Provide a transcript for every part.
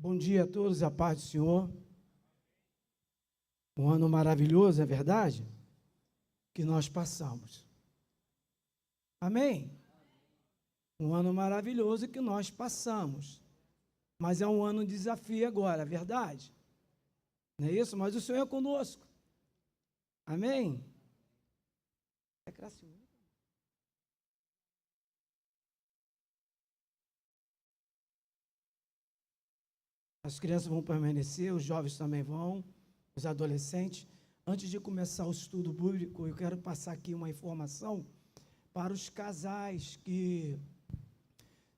Bom dia a todos, a paz do Senhor. Um ano maravilhoso, é verdade? Que nós passamos. Amém? Um ano maravilhoso que nós passamos. Mas é um ano de desafio agora, é verdade? Não é isso? Mas o Senhor é conosco. Amém? É gracioso. As crianças vão permanecer, os jovens também vão, os adolescentes. Antes de começar o estudo bíblico, eu quero passar aqui uma informação para os casais que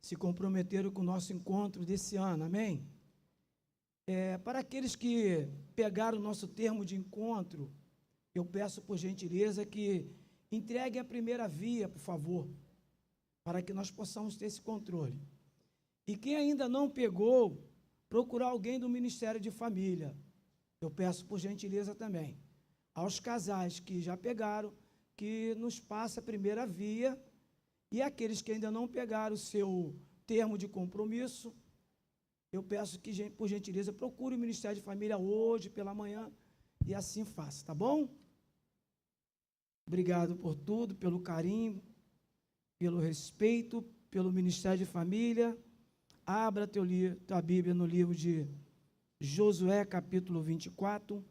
se comprometeram com o nosso encontro desse ano, amém? Para aqueles que pegaram o nosso termo de encontro, eu peço por gentileza que entreguem a primeira via, por favor, para que nós possamos ter esse controle. E quem ainda não pegou, procurar alguém do Ministério de Família. Eu peço por gentileza também aos casais que já pegaram, que nos passe a primeira via, e aqueles que ainda não pegaram o seu termo de compromisso, eu peço que, por gentileza, procure o Ministério de Família hoje, pela manhã, e assim faça, tá bom? Obrigado por tudo, pelo carinho, pelo respeito, pelo Ministério de Família. Abra tua Bíblia no livro de Josué, capítulo 24.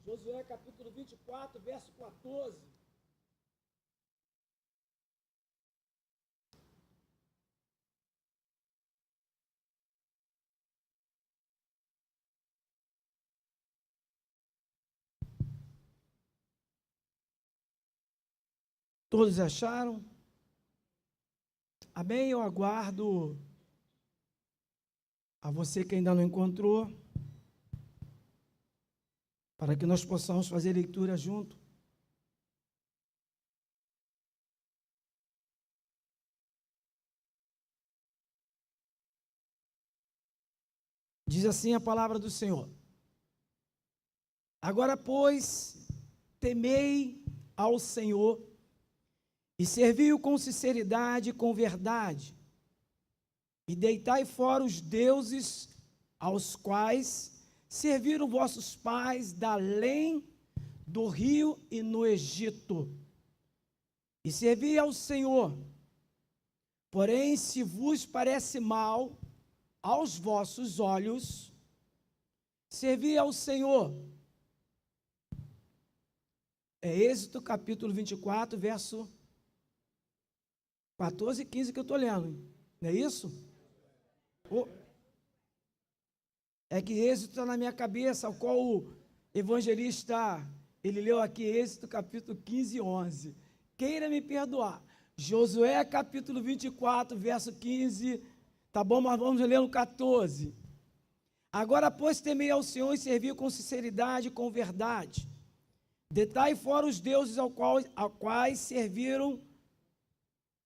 Josué, capítulo 24, verso 14. Todos acharam? Amém? Eu aguardo a você que ainda não encontrou, para que nós possamos fazer leitura junto. Diz assim a palavra do Senhor: agora, pois, temei ao Senhor e servi-o com sinceridade e com verdade, e deitai fora os deuses aos quais serviram vossos pais da além do rio e no Egito, e servi ao Senhor. Porém, se vos parece mal aos vossos olhos, servi ao Senhor. É Êxodo capítulo 24, verso 14 e 15 que eu estou lendo, não é isso? É que Êxodo está na minha cabeça, ao qual o evangelista, ele leu aqui Êxodo capítulo 15 e 11. Queira me perdoar. Josué capítulo 24, verso 15, tá bom, mas vamos ler no 14. Agora, pois, temei ao Senhor e servi com sinceridade e com verdade. Deitai fora os deuses aos quais serviram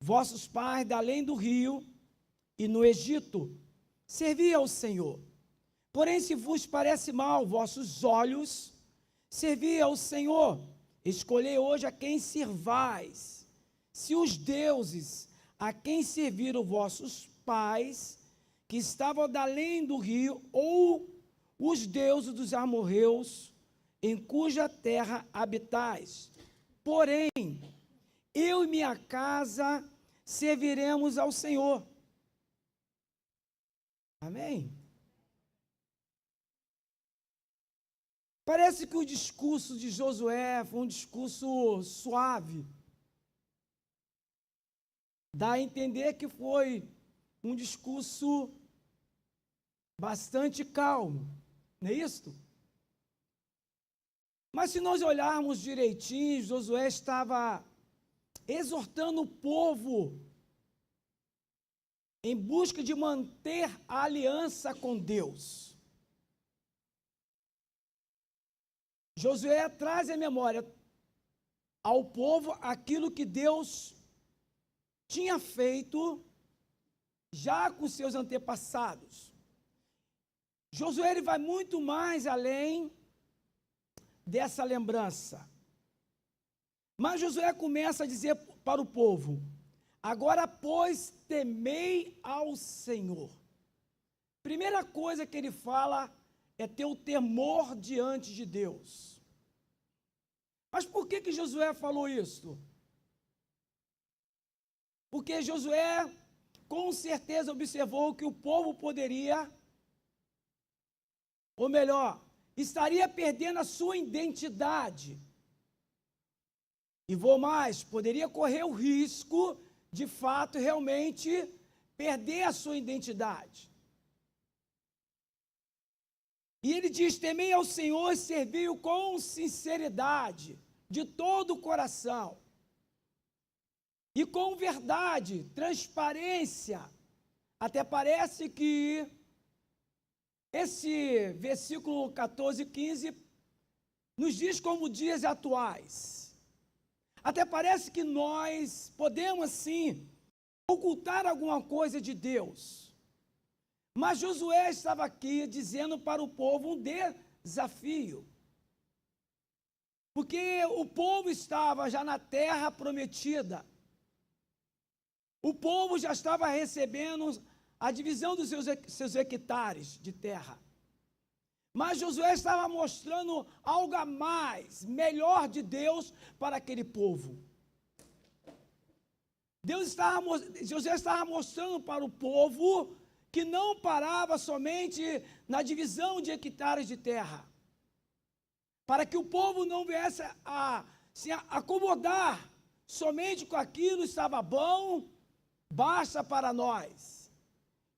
vossos pais da além do rio e no Egito. Servi ao Senhor. Porém, se vos parece mal vossos olhos, servi ao Senhor. Escolhei hoje a quem servais. Se os deuses a quem serviram vossos pais, que estavam da além do rio, ou os deuses dos amorreus, em cuja terra habitais. Porém, eu e minha casa serviremos ao Senhor. Amém? Parece que o discurso de Josué foi um discurso suave. Dá a entender que foi um discurso bastante calmo, não é isso? Mas se nós olharmos direitinho, Josué estava exortando o povo em busca de manter a aliança com Deus. Josué traz à memória ao povo aquilo que Deus tinha feito já com seus antepassados. Josué ele vai muito mais além dessa lembrança. Mas Josué começa a dizer para o povo: agora, pois, temei ao Senhor. Primeira coisa que ele fala é ter o temor diante de Deus. Mas por que Josué falou isso? Porque Josué, com certeza, observou que o povo poderia, ou melhor, estaria perdendo a sua identidade. E vou mais, poderia correr o risco, de fato, realmente, perder a sua identidade. E ele diz: temei ao Senhor e servi-o com sinceridade, de todo o coração. E com verdade, transparência. Até parece que esse versículo 14 e 15 nos diz como dias atuais. Até parece que nós podemos, sim, ocultar alguma coisa de Deus. Mas Josué estava aqui dizendo para o povo um desafio. Porque o povo estava já na terra prometida. O povo já estava recebendo a divisão dos seus hectares de terra. Mas Josué estava mostrando algo a mais, melhor de Deus para aquele povo. Josué estava mostrando para o povo que não parava somente na divisão de hectares de terra. Para que o povo não viesse a se acomodar somente com aquilo estava bom, basta para nós.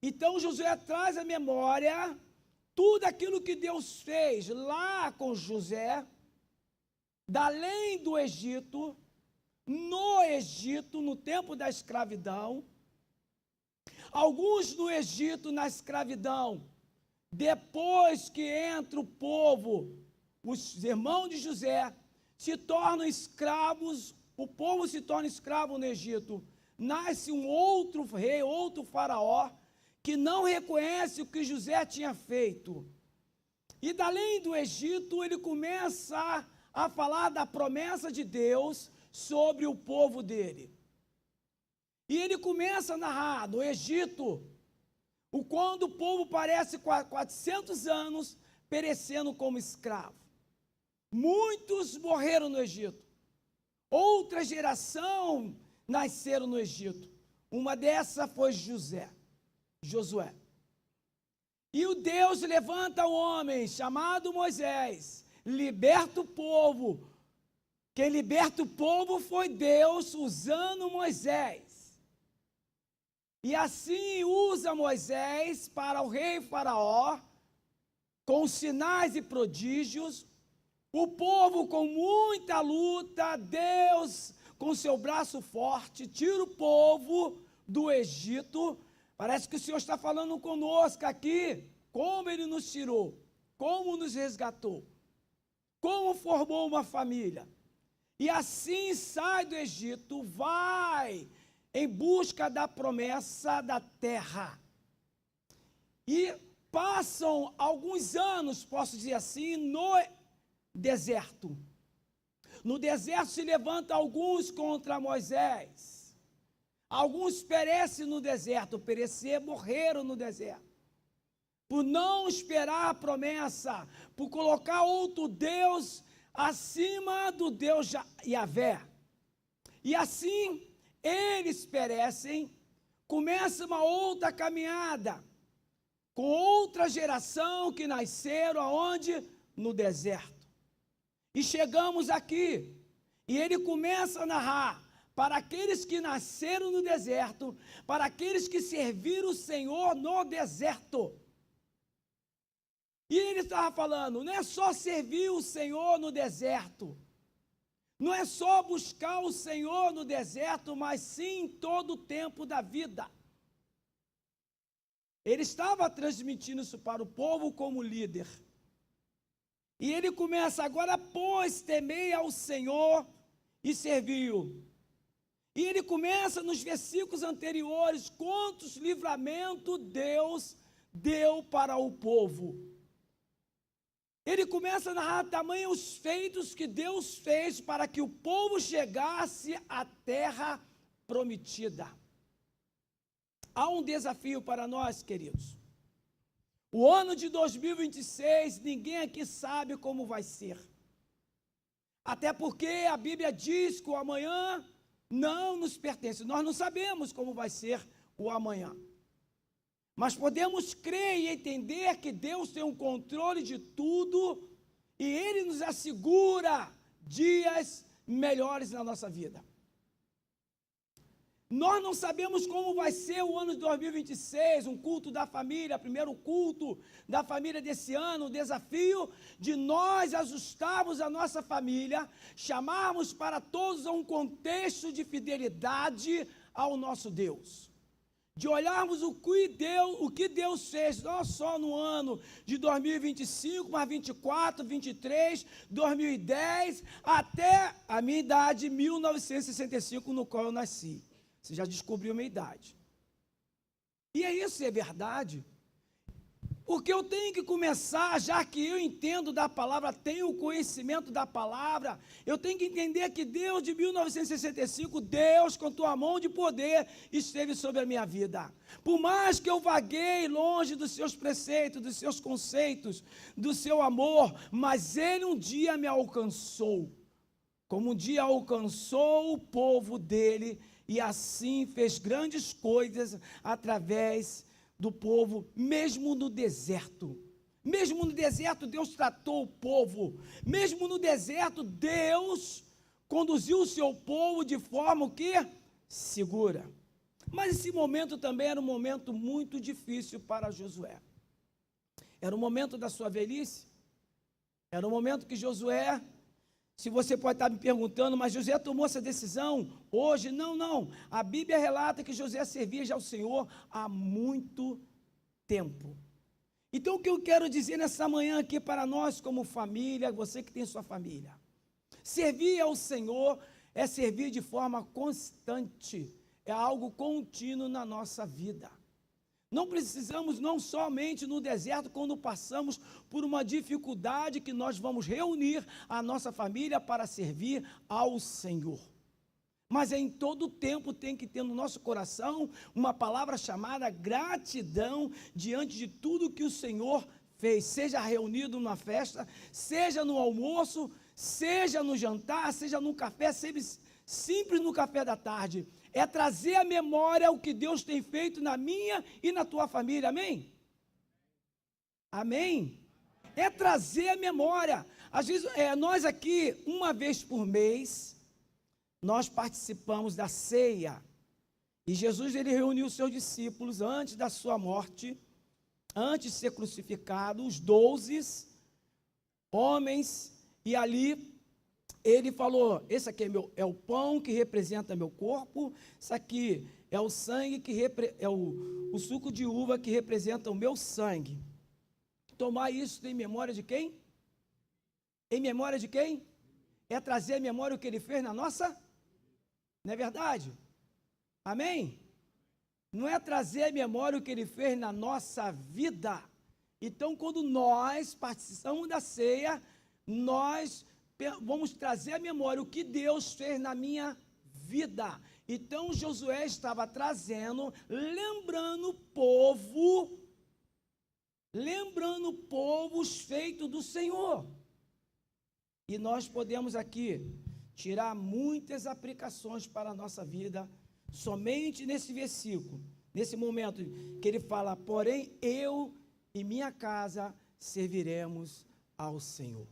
Então Josué traz à memória tudo aquilo que Deus fez lá com José, da além do Egito, no tempo da escravidão. Alguns no Egito, na escravidão, depois que entra o povo, os irmãos de José, se tornam escravos, o povo se torna escravo no Egito. Nasce um outro rei, outro faraó, que não reconhece o que José tinha feito. E além do Egito, ele começa a falar da promessa de Deus sobre o povo dele. E ele começa a narrar no Egito, quando o povo parece 400 anos perecendo como escravo. Muitos morreram no Egito. Outra geração nasceram no Egito. Uma dessas foi Josué. E o Deus levanta um homem chamado Moisés, liberta o povo. Quem liberta o povo foi Deus usando Moisés. E assim usa Moisés para o rei Faraó, com sinais e prodígios. O povo com muita luta, Deus com seu braço forte, tira o povo do Egito. Parece que o Senhor está falando conosco aqui, como Ele nos tirou, como nos resgatou, como formou uma família. E assim sai do Egito, vai em busca da promessa da terra. E passam alguns anos, posso dizer assim, no deserto. No deserto se levantam alguns contra Moisés. Alguns perecem no deserto, morreram no deserto. Por não esperar a promessa, por colocar outro Deus acima do Deus Yahvé. E assim, eles perecem, começa uma outra caminhada, com outra geração que nasceram aonde? No deserto. E chegamos aqui, e ele começa a narrar para aqueles que nasceram no deserto, para aqueles que serviram o Senhor no deserto. E ele estava falando, não é só servir o Senhor no deserto, não é só buscar o Senhor no deserto, mas sim em todo o tempo da vida. Ele estava transmitindo isso para o povo como líder. E ele começa, agora, pois, temei ao Senhor e serviu. E ele começa nos versículos anteriores, quantos livramentos Deus deu para o povo. ele começa a narrar também os feitos que Deus fez para que o povo chegasse à terra prometida. Há um desafio para nós, queridos. O ano de 2026, ninguém aqui sabe como vai ser. Até porque a Bíblia diz que o amanhã não nos pertence. Nós não sabemos como vai ser o amanhã. Mas podemos crer e entender que Deus tem um controle de tudo e Ele nos assegura dias melhores na nossa vida. Nós não sabemos como vai ser o ano de 2026, um culto da família, primeiro culto da família desse ano, o desafio de nós ajustarmos a nossa família, chamarmos para todos a um contexto de fidelidade ao nosso Deus. De olharmos o que Deus fez, não só no ano de 2025, mas 24, 23, 2010, até a minha idade, 1965, no qual eu nasci. Você já descobriu a minha idade. E é isso, é verdade. Porque eu tenho que começar, já que eu entendo da palavra, tenho o conhecimento da palavra, eu tenho que entender que Deus de 1965, Deus com tua mão de poder esteve sobre a minha vida. Por mais que eu vaguei longe dos seus preceitos, dos seus conceitos, do seu amor, mas Ele um dia me alcançou, como um dia alcançou o povo dele, e assim fez grandes coisas através do povo, mesmo no deserto. Mesmo no deserto, Deus tratou o povo. Mesmo no deserto, Deus conduziu o seu povo de forma o quê? Segura. Mas esse momento também era um momento muito difícil para Josué. Era o momento da sua velhice. Era o momento que Josué... Se você pode estar me perguntando, mas José tomou essa decisão hoje? Não. A Bíblia relata que José servia já ao Senhor há muito tempo. Então, o que eu quero dizer nessa manhã aqui para nós como família, você que tem sua família. Servir ao Senhor é servir de forma constante, é algo contínuo na nossa vida. Não precisamos, não somente no deserto, quando passamos por uma dificuldade, que nós vamos reunir a nossa família para servir ao Senhor. Mas em todo tempo tem que ter no nosso coração uma palavra chamada gratidão diante de tudo que o Senhor fez, seja reunido numa festa, seja no almoço, seja no jantar, seja no café, simples no café da tarde. É trazer à memória o que Deus tem feito na minha e na tua família, amém? Amém? É trazer à memória. Às vezes, nós aqui, uma vez por mês, nós participamos da ceia. E Jesus, ele reuniu os seus discípulos antes da sua morte, antes de ser crucificado, os 12 homens, e ali ele falou, esse aqui é o pão que representa meu corpo, isso aqui é o sangue, é o suco de uva que representa o meu sangue. Tomar isso em memória de quem? Em memória de quem? É trazer à memória o que ele fez na nossa? Não é verdade? Amém? Não é trazer à memória o que ele fez na nossa vida. Então, quando nós participamos da ceia, nós vamos trazer à memória o que Deus fez na minha vida. Então Josué estava trazendo, lembrando o povo os feitos do Senhor. E nós podemos aqui tirar muitas aplicações para a nossa vida, somente nesse versículo, nesse momento que ele fala, porém eu e minha casa serviremos ao Senhor.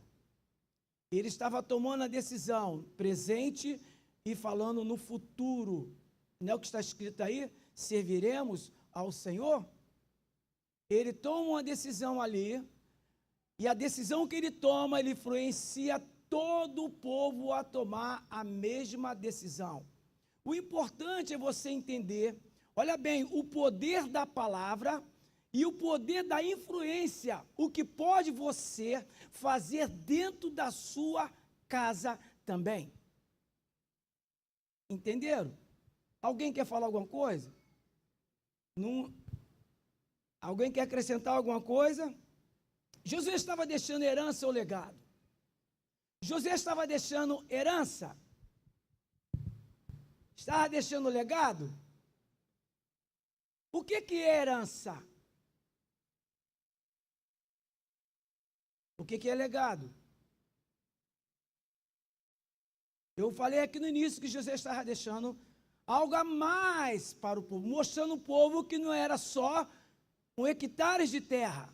Ele estava tomando a decisão presente e falando no futuro. Não é o que está escrito aí? Serviremos ao Senhor? Ele toma uma decisão ali, e a decisão que ele toma, ele influencia todo o povo a tomar a mesma decisão. O importante é você entender, olha bem, o poder da palavra e o poder da influência, o que pode você fazer dentro da sua casa também. Entenderam? Alguém quer falar alguma coisa? Não. Alguém quer acrescentar alguma coisa? Josué estava deixando herança ou legado? Josué estava deixando herança? Estava deixando legado? O que é herança? O que é legado? Eu falei aqui no início que José estava deixando algo a mais para o povo, mostrando o povo que não era só 1 hectare de terra.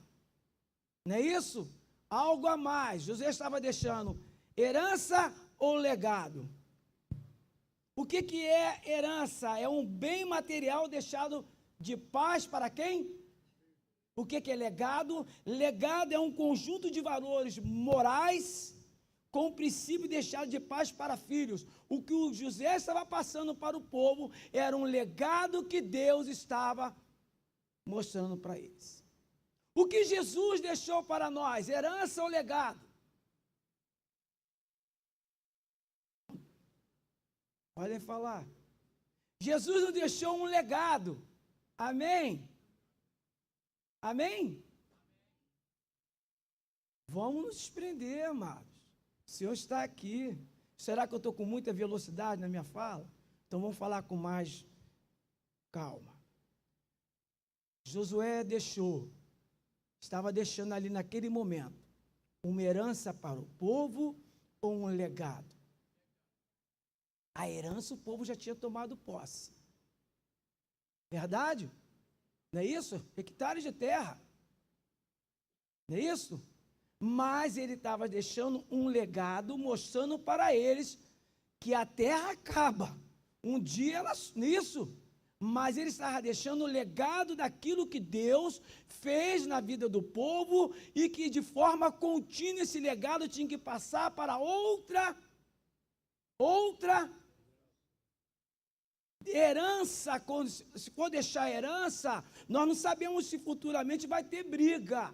Não é isso? Algo a mais. José estava deixando herança ou legado? O que é herança? É um bem material deixado de paz para quem? O que é legado? Legado é um conjunto de valores morais com o princípio deixado de paz para filhos. O que o José estava passando para o povo era um legado que Deus estava mostrando para eles. O que Jesus deixou para nós? Herança ou legado? Podem falar. Jesus nos deixou um legado. Amém? Amém? Vamos nos desprender, amados. O Senhor está aqui. Será que eu estou com muita velocidade na minha fala? Então vamos falar com mais calma. Josué estava deixando ali naquele momento, uma herança para o povo ou um legado? A herança o povo já tinha tomado posse. Verdade? Não é isso? Hectares de terra. Não é isso? Mas ele estava deixando um legado, mostrando para eles que a terra acaba. Um dia nisso. Mas ele estava deixando o legado daquilo que Deus fez na vida do povo e que de forma contínua esse legado tinha que passar para outra herança. Se for deixar herança, nós não sabemos se futuramente vai ter briga.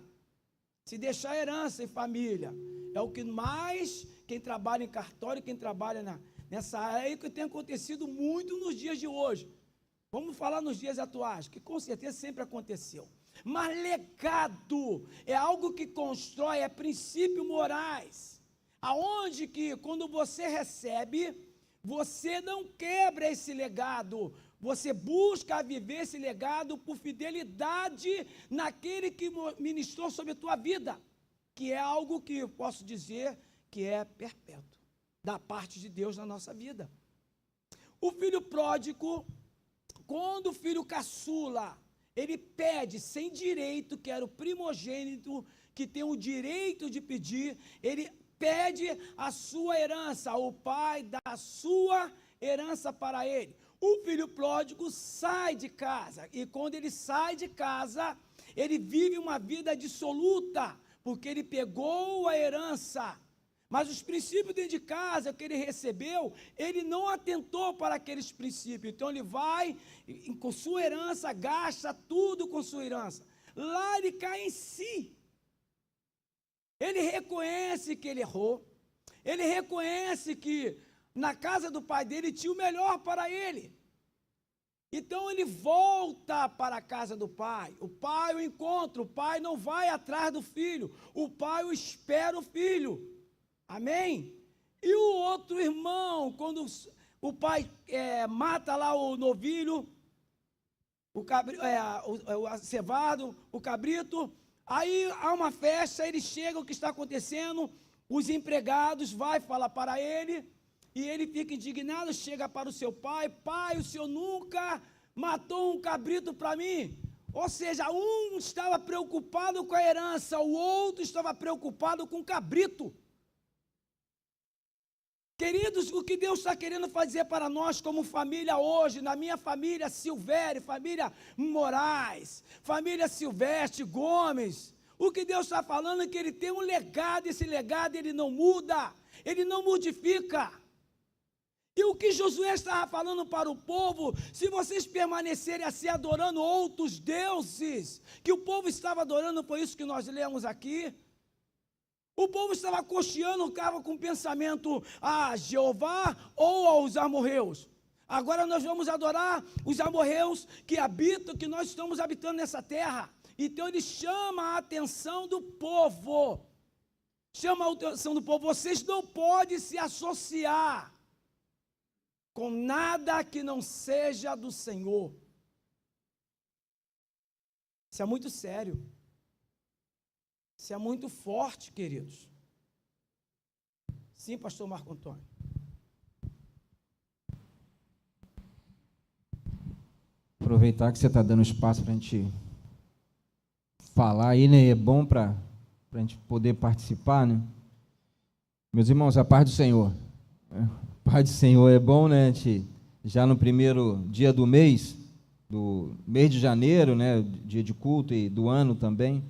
Se deixar herança em família, é o que mais, quem trabalha em cartório, quem trabalha nessa área, é o que tem acontecido muito nos dias de hoje. Vamos falar nos dias atuais, que com certeza sempre aconteceu. Mas legado é algo que constrói, é princípios morais. Aonde que, quando você recebe, você não quebra esse legado. Você busca viver esse legado por fidelidade naquele que ministrou sobre a tua vida, que é algo que eu posso dizer que é perpétuo, da parte de Deus na nossa vida. O filho pródigo, quando o filho caçula, ele pede sem direito, que era o primogênito, que tem o direito de pedir, ele pede a sua herança, o pai dá a sua herança para ele. O filho pródigo sai de casa, e quando ele sai de casa, ele vive uma vida dissoluta, porque ele pegou a herança, mas os princípios dentro de casa que ele recebeu, ele não atentou para aqueles princípios, então ele vai, com sua herança, gasta tudo com sua herança, lá ele cai em si, ele reconhece que ele errou, ele reconhece que na casa do pai dele tinha o melhor para ele. Então ele volta para a casa do pai. O pai o encontra, o pai não vai atrás do filho, o pai o espera o filho. Amém? E o outro irmão, quando o pai mata lá o novilho, o cevado, o cabrito, aí há uma festa, ele chega, o que está acontecendo, os empregados vai falar para ele, e ele fica indignado, chega para o seu pai, pai, o senhor nunca matou um cabrito para mim? Ou seja, um estava preocupado com a herança, o outro estava preocupado com o cabrito. Queridos, o que Deus está querendo fazer para nós como família hoje, na minha família Silvério, família Moraes, família Silvestre, Gomes, o que Deus está falando é que Ele tem um legado, esse legado Ele não muda, Ele não modifica. E o que Josué estava falando para o povo, se vocês permanecerem assim adorando outros deuses, que o povo estava adorando, foi isso que nós lemos aqui, o povo estava cocheando, ficava com o pensamento a Jeová ou aos amorreus. Agora nós vamos adorar os amorreus que nós estamos habitando nessa terra. Então ele chama a atenção do povo. Chama a atenção do povo. Vocês não podem se associar com nada que não seja do Senhor. Isso é muito sério. Isso é muito forte, queridos. Sim, pastor Marco Antônio. Aproveitar que você está dando espaço para a gente falar aí, né? É bom para a gente poder participar, né? Meus irmãos, a paz do Senhor. A paz do Senhor é bom, né? A gente, já no primeiro dia do mês de janeiro, né? Dia de culto e do ano também,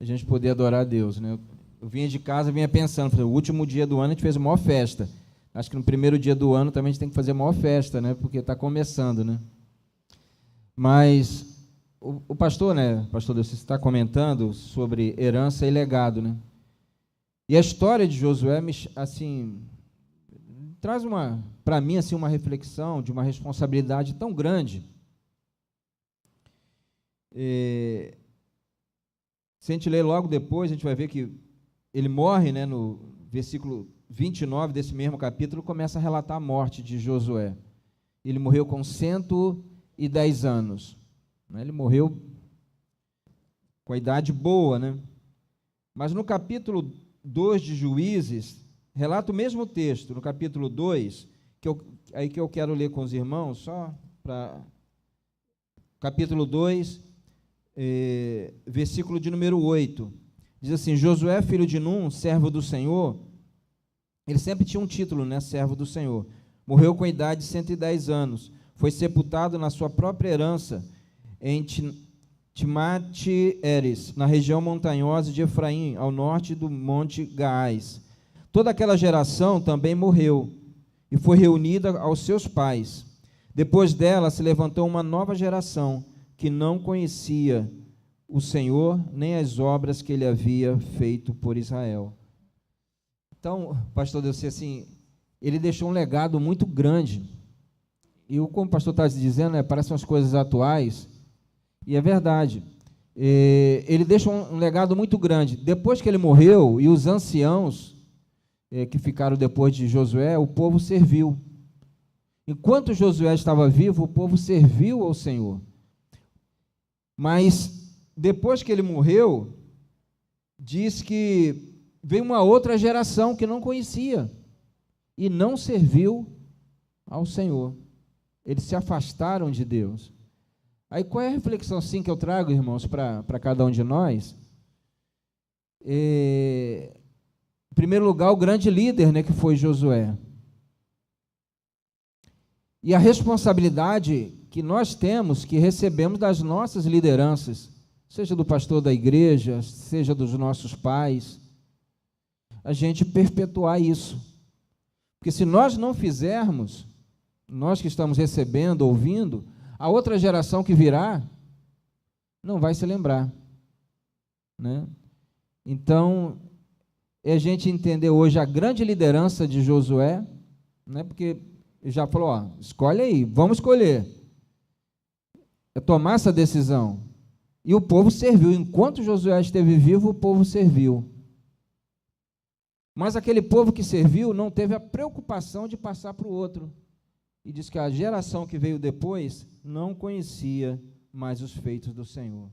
a gente poder adorar a Deus, né? Eu vinha de casa, vinha pensando, o último dia do ano a gente fez a maior festa. Acho que no primeiro dia do ano também a gente tem que fazer a maior festa, né? Porque está começando, né? Mas o pastor, né? Pastor Deus, você está comentando sobre herança e legado, né? E a história de Josué, assim, traz para mim, assim, uma reflexão de uma responsabilidade tão grande. Se a gente ler logo depois, a gente vai ver que ele morre, né? No versículo 29 desse mesmo capítulo, começa a relatar a morte de Josué. Ele morreu com 110 anos. Ele morreu com a idade boa, né? Mas no capítulo 2 de Juízes, relata o mesmo texto, no capítulo 2, que eu quero ler com os irmãos, só para... Capítulo 2, versículo de número 8. Diz assim: Josué, filho de Num, servo do Senhor, ele sempre tinha um título, né? Servo do Senhor. Morreu com a idade de 110 anos. Foi sepultado na sua própria herança, em Timate-Heres, na região montanhosa de Efraim, ao norte do Monte Gaás. Toda aquela geração também morreu e foi reunida aos seus pais. Depois dela se levantou uma nova geração que não conhecia o Senhor nem as obras que ele havia feito por Israel. Então, pastor Deus, assim, ele deixou um legado muito grande. E como o pastor está dizendo, parecem as coisas atuais, e é verdade. Ele deixa um legado muito grande. Depois que ele morreu, e os anciãos que ficaram depois de Josué, o povo serviu. Enquanto Josué estava vivo, o povo serviu ao Senhor. Mas, depois que ele morreu, diz que veio uma outra geração que não conhecia e não serviu ao Senhor. Eles se afastaram de Deus. Aí qual é a reflexão assim que eu trago, irmãos, para cada um de nós? Em primeiro lugar, o grande líder, né, que foi Josué. E a responsabilidade que nós temos, que recebemos das nossas lideranças, seja do pastor da igreja, seja dos nossos pais, a gente perpetuar isso. Porque se nós não fizermos, nós que estamos recebendo, ouvindo, a outra geração que virá não vai se lembrar, né? Então, é a gente entender hoje a grande liderança de Josué, né? Porque ele já falou, escolhe aí, vamos escolher. É tomar essa decisão. E o povo serviu. Enquanto Josué esteve vivo, o povo serviu. Mas aquele povo que serviu não teve a preocupação de passar para o outro. E diz que a geração que veio depois não conhecia mais os feitos do Senhor.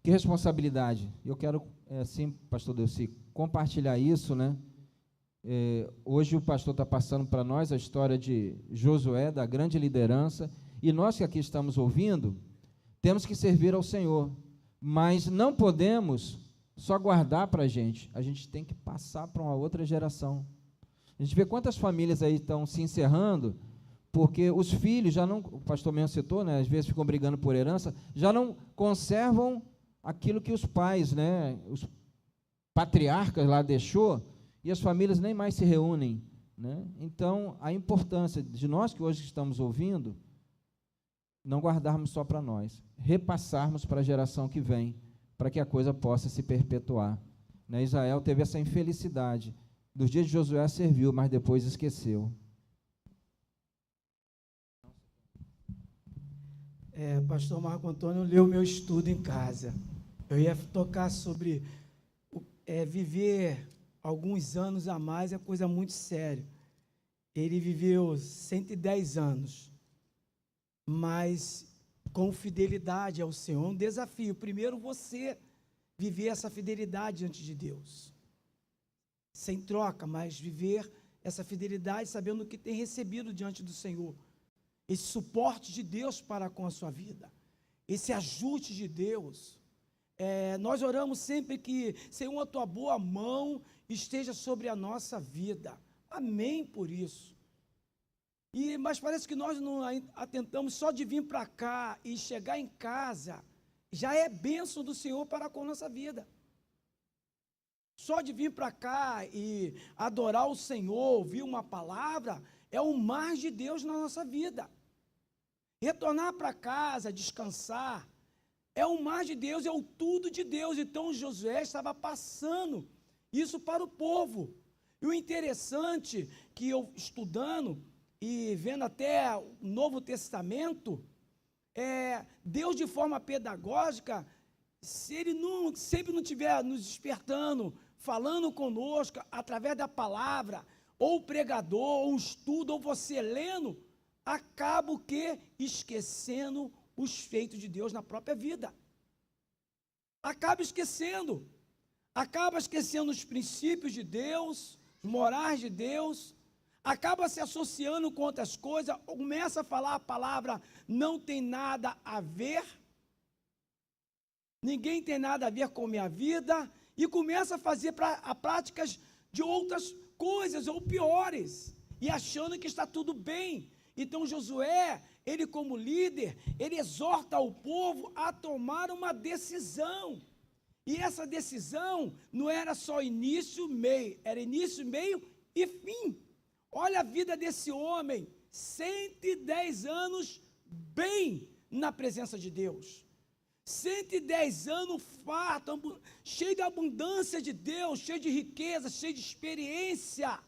Que responsabilidade. Eu quero, assim, pastor Delci, compartilhar isso, né? Hoje o pastor está passando para nós a história de Josué, da grande liderança, e nós que aqui estamos ouvindo, temos que servir ao Senhor, mas não podemos só guardar para a gente tem que passar para uma outra geração. A gente vê quantas famílias aí estão se encerrando, porque os filhos já não, o pastor mesmo citou, né, às vezes ficam brigando por herança, já não conservam aquilo que os pais, né, os patriarcas lá deixou, e as famílias nem mais se reúnem, né? Então, a importância de nós que hoje estamos ouvindo, não guardarmos só para nós, repassarmos para a geração que vem, para que a coisa possa se perpetuar, né? Israel teve essa infelicidade, dos dias de Josué serviu, mas depois esqueceu. Pastor Marco Antônio leu meu estudo em casa. Eu ia tocar sobre viver alguns anos a mais é coisa muito séria. Ele viveu 110 anos, mas com fidelidade ao Senhor, um desafio. Primeiro, você viver essa fidelidade diante de Deus, sem troca, mas viver essa fidelidade sabendo o que tem recebido diante do Senhor, esse suporte de Deus para com a sua vida, esse ajuste de Deus. Nós oramos sempre que, Senhor, a tua boa mão esteja sobre a nossa vida. Amém por isso. Mas parece que nós não atentamos só de vir para cá e chegar em casa, já é bênção do Senhor para com a nossa vida. Só de vir para cá e adorar o Senhor, ouvir uma palavra, é o mais de Deus na nossa vida. Retornar para casa, descansar, é o mais de Deus, é o tudo de Deus. Então Josué estava passando isso para o povo. E o interessante que eu estudando e vendo até o Novo Testamento, Deus de forma pedagógica, se Ele sempre não estiver nos despertando, falando conosco através da palavra, ou pregador, ou um estudo, ou você lendo, acaba o quê? Esquecendo os feitos de Deus na própria vida. Acaba esquecendo os princípios de Deus, os morais de Deus, acaba se associando com outras coisas, começa a falar a palavra, não tem nada a ver, ninguém tem nada a ver com minha vida, e começa a fazer práticas de outras coisas, ou piores, e achando que está tudo bem. Então Josué, ele como líder, ele exorta o povo a tomar uma decisão, e essa decisão não era só início, meio, era início, meio e fim. Olha a vida desse homem, 110 anos bem na presença de Deus, 110 anos farto, cheio de abundância de Deus, cheio de riqueza, cheio de experiência.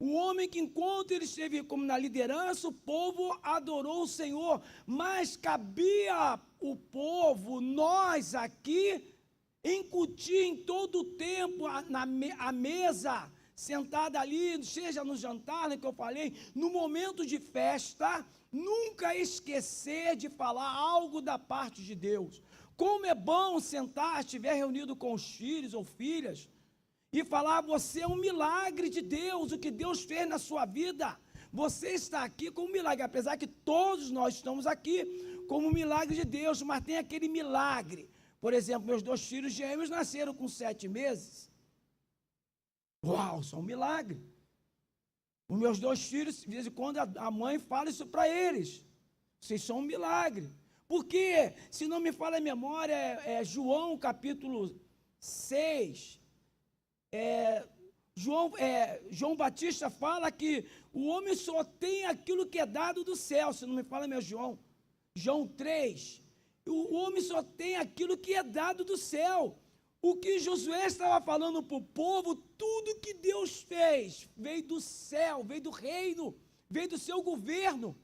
O homem que, enquanto ele esteve como na liderança, o povo adorou o Senhor, mas cabia o povo, nós aqui, incutir em todo o tempo a mesa, sentada ali, seja no jantar, né, que eu falei, no momento de festa, nunca esquecer de falar algo da parte de Deus. Como é bom sentar, estiver reunido com os filhos ou filhas, e falar, você é um milagre de Deus, o que Deus fez na sua vida, você está aqui como um milagre, apesar que todos nós estamos aqui como um milagre de Deus, mas tem aquele milagre. Por exemplo, meus 2 filhos gêmeos nasceram com 7 meses, uau, isso é um milagre. Os meus 2 filhos, de vez em quando a mãe fala isso para eles, vocês são um milagre, porque, se não me falha a memória, João capítulo 6, João Batista fala que o homem só tem aquilo que é dado do céu, se não me falha meu João 3, o homem só tem aquilo que é dado do céu. O que Josué estava falando para o povo, tudo que Deus fez, veio do céu, veio do reino, veio do seu governo.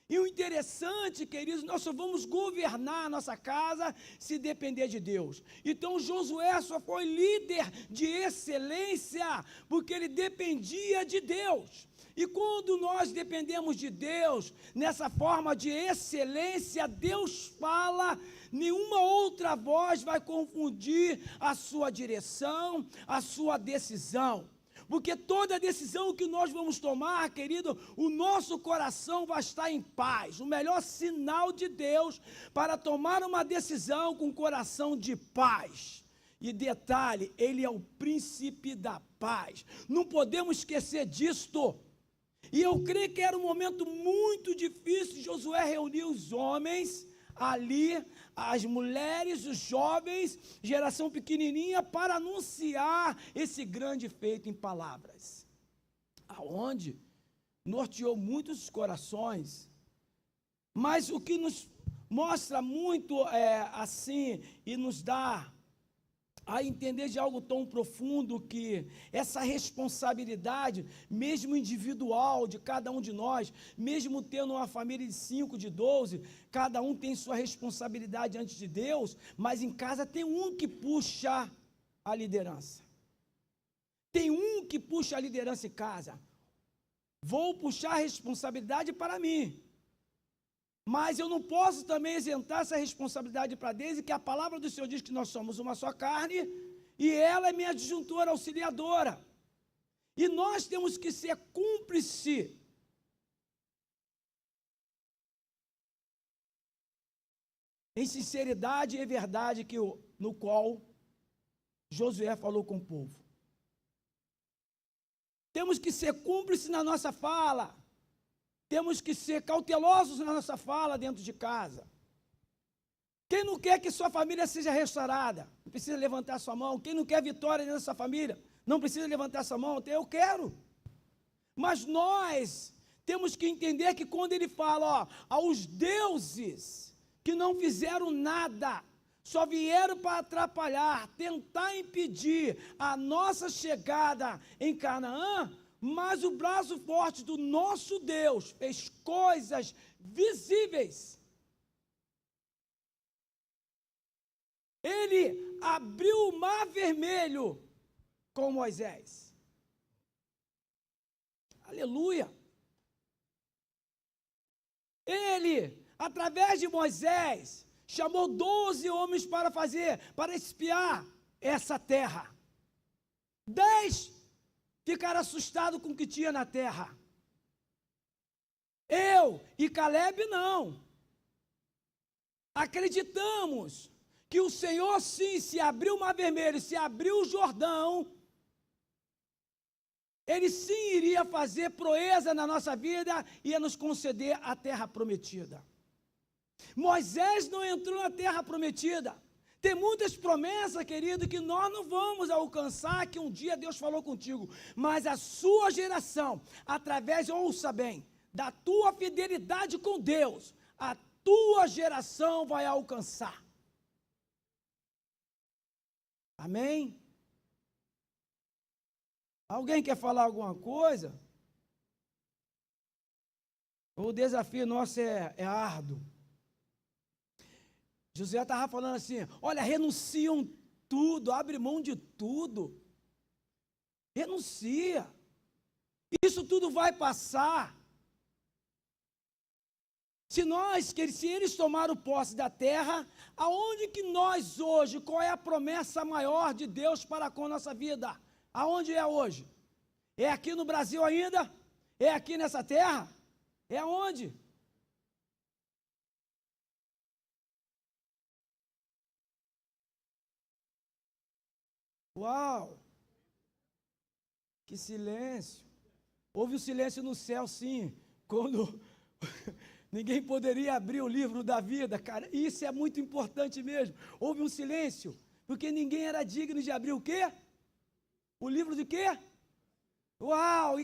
E o interessante, queridos, nós só vamos governar a nossa casa se depender de Deus. Então Josué só foi líder de excelência, porque ele dependia de Deus. E quando nós dependemos de Deus, nessa forma de excelência, Deus fala, nenhuma outra voz vai confundir a sua direção, a sua decisão. Porque toda decisão que nós vamos tomar, querido, o nosso coração vai estar em paz. O melhor sinal de Deus para tomar uma decisão com coração de paz. E detalhe, Ele é o príncipe da paz. Não podemos esquecer disto. E eu creio que era um momento muito difícil. Josué reuniu os homens ali, as mulheres, os jovens, geração pequenininha, para anunciar esse grande feito em palavras, aonde norteou muitos corações. Mas o que nos mostra muito assim, e nos dá a entender de algo tão profundo que essa responsabilidade, mesmo individual de cada um de nós, mesmo tendo uma família de 5, de 12, cada um tem sua responsabilidade diante de Deus, mas em casa tem um que puxa a liderança. Tem um que puxa a liderança em casa. Vou puxar a responsabilidade para mim. Mas eu não posso também isentar essa responsabilidade para Deus, e que a palavra do Senhor diz que nós somos uma só carne, e ela é minha adjuntora, auxiliadora. E nós temos que ser cúmplice. Em sinceridade e verdade no qual Josué falou com o povo. Temos que ser cúmplices na nossa fala. Temos que ser cautelosos na nossa fala dentro de casa. Quem não quer que sua família seja restaurada, não precisa levantar sua mão. Quem não quer vitória dentro da sua família, não precisa levantar sua mão. Eu quero. Mas nós temos que entender que quando ele fala, aos deuses que não fizeram nada, só vieram para atrapalhar, tentar impedir a nossa chegada em Canaã, mas o braço forte do nosso Deus fez coisas visíveis. Ele abriu o mar vermelho com Moisés. Aleluia! Ele, através de Moisés, chamou 12 homens para espiar essa terra. 10 ficaram assustados com o que tinha na terra. Eu e Caleb não. Acreditamos que o Senhor sim, se abriu o Mar Vermelho, se abriu o Jordão, Ele sim iria fazer proeza na nossa vida, ia nos conceder a terra prometida. Moisés não entrou na terra prometida. Tem muitas promessas, querido, que nós não vamos alcançar, que um dia Deus falou contigo, mas a sua geração, através, ouça bem, da tua fidelidade com Deus, a tua geração vai alcançar. Amém? Alguém quer falar alguma coisa? O desafio nosso é árduo. José estava falando assim, olha, renunciam tudo, abre mão de tudo. Renuncia. Isso tudo vai passar. Se eles tomaram posse da terra, aonde que nós hoje, qual é a promessa maior de Deus para com a nossa vida? Aonde é hoje? É aqui no Brasil ainda? É aqui nessa terra? É aonde? Uau! Que silêncio! Houve um silêncio no céu, sim, quando ninguém poderia abrir o livro da vida, cara. Isso é muito importante mesmo. Houve um silêncio, porque ninguém era digno de abrir o quê? O livro de quê? Uau!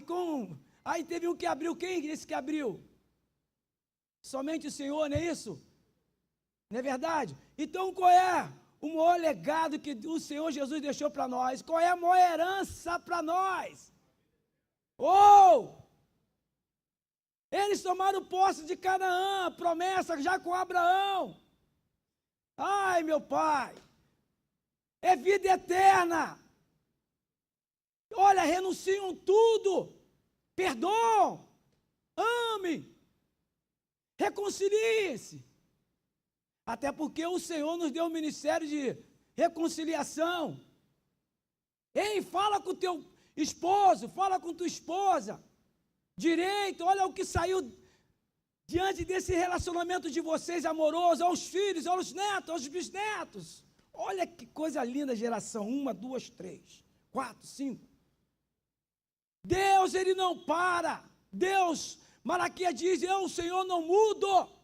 Aí teve um que abriu, quem? Esse que abriu? Somente o Senhor, não é isso? Não é verdade? Então qual é o maior legado que o Senhor Jesus deixou para nós? Qual é a maior herança para nós? Eles tomaram posse de Canaã, promessa já com Abraão. Ai, meu pai, é vida eterna. Olha, renunciam tudo, perdoam, amem, reconciliem-se. Até porque o Senhor nos deu um ministério de reconciliação. Ei, fala com teu esposo, fala com tua esposa. Direito, olha o que saiu diante desse relacionamento de vocês amoroso, aos filhos, aos netos, aos bisnetos. Olha que coisa linda, geração 1, 2, 3, 4, 5. Deus, Ele não para. Deus, Malaquias diz, eu, o Senhor, não mudo.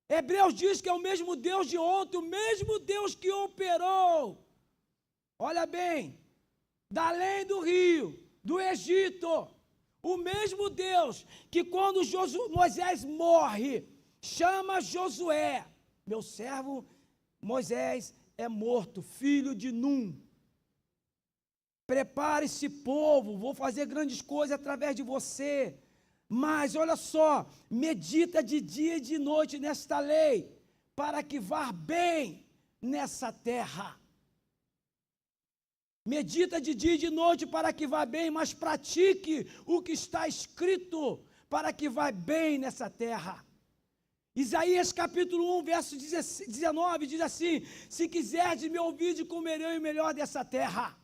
Hebreus diz que é o mesmo Deus de ontem, o mesmo Deus que operou. Olha bem, da além do rio, do Egito, o mesmo Deus que quando Moisés morre, chama Josué, meu servo Moisés é morto, filho de Num. Prepare-se, povo, vou fazer grandes coisas através de você. Mas, olha só, medita de dia e de noite nesta lei, para que vá bem nessa terra. Medita de dia e de noite para que vá bem, mas pratique o que está escrito, para que vá bem nessa terra. Isaías capítulo 1, verso 19, diz assim: se quiserdes me ouvir, comerei o melhor dessa terra.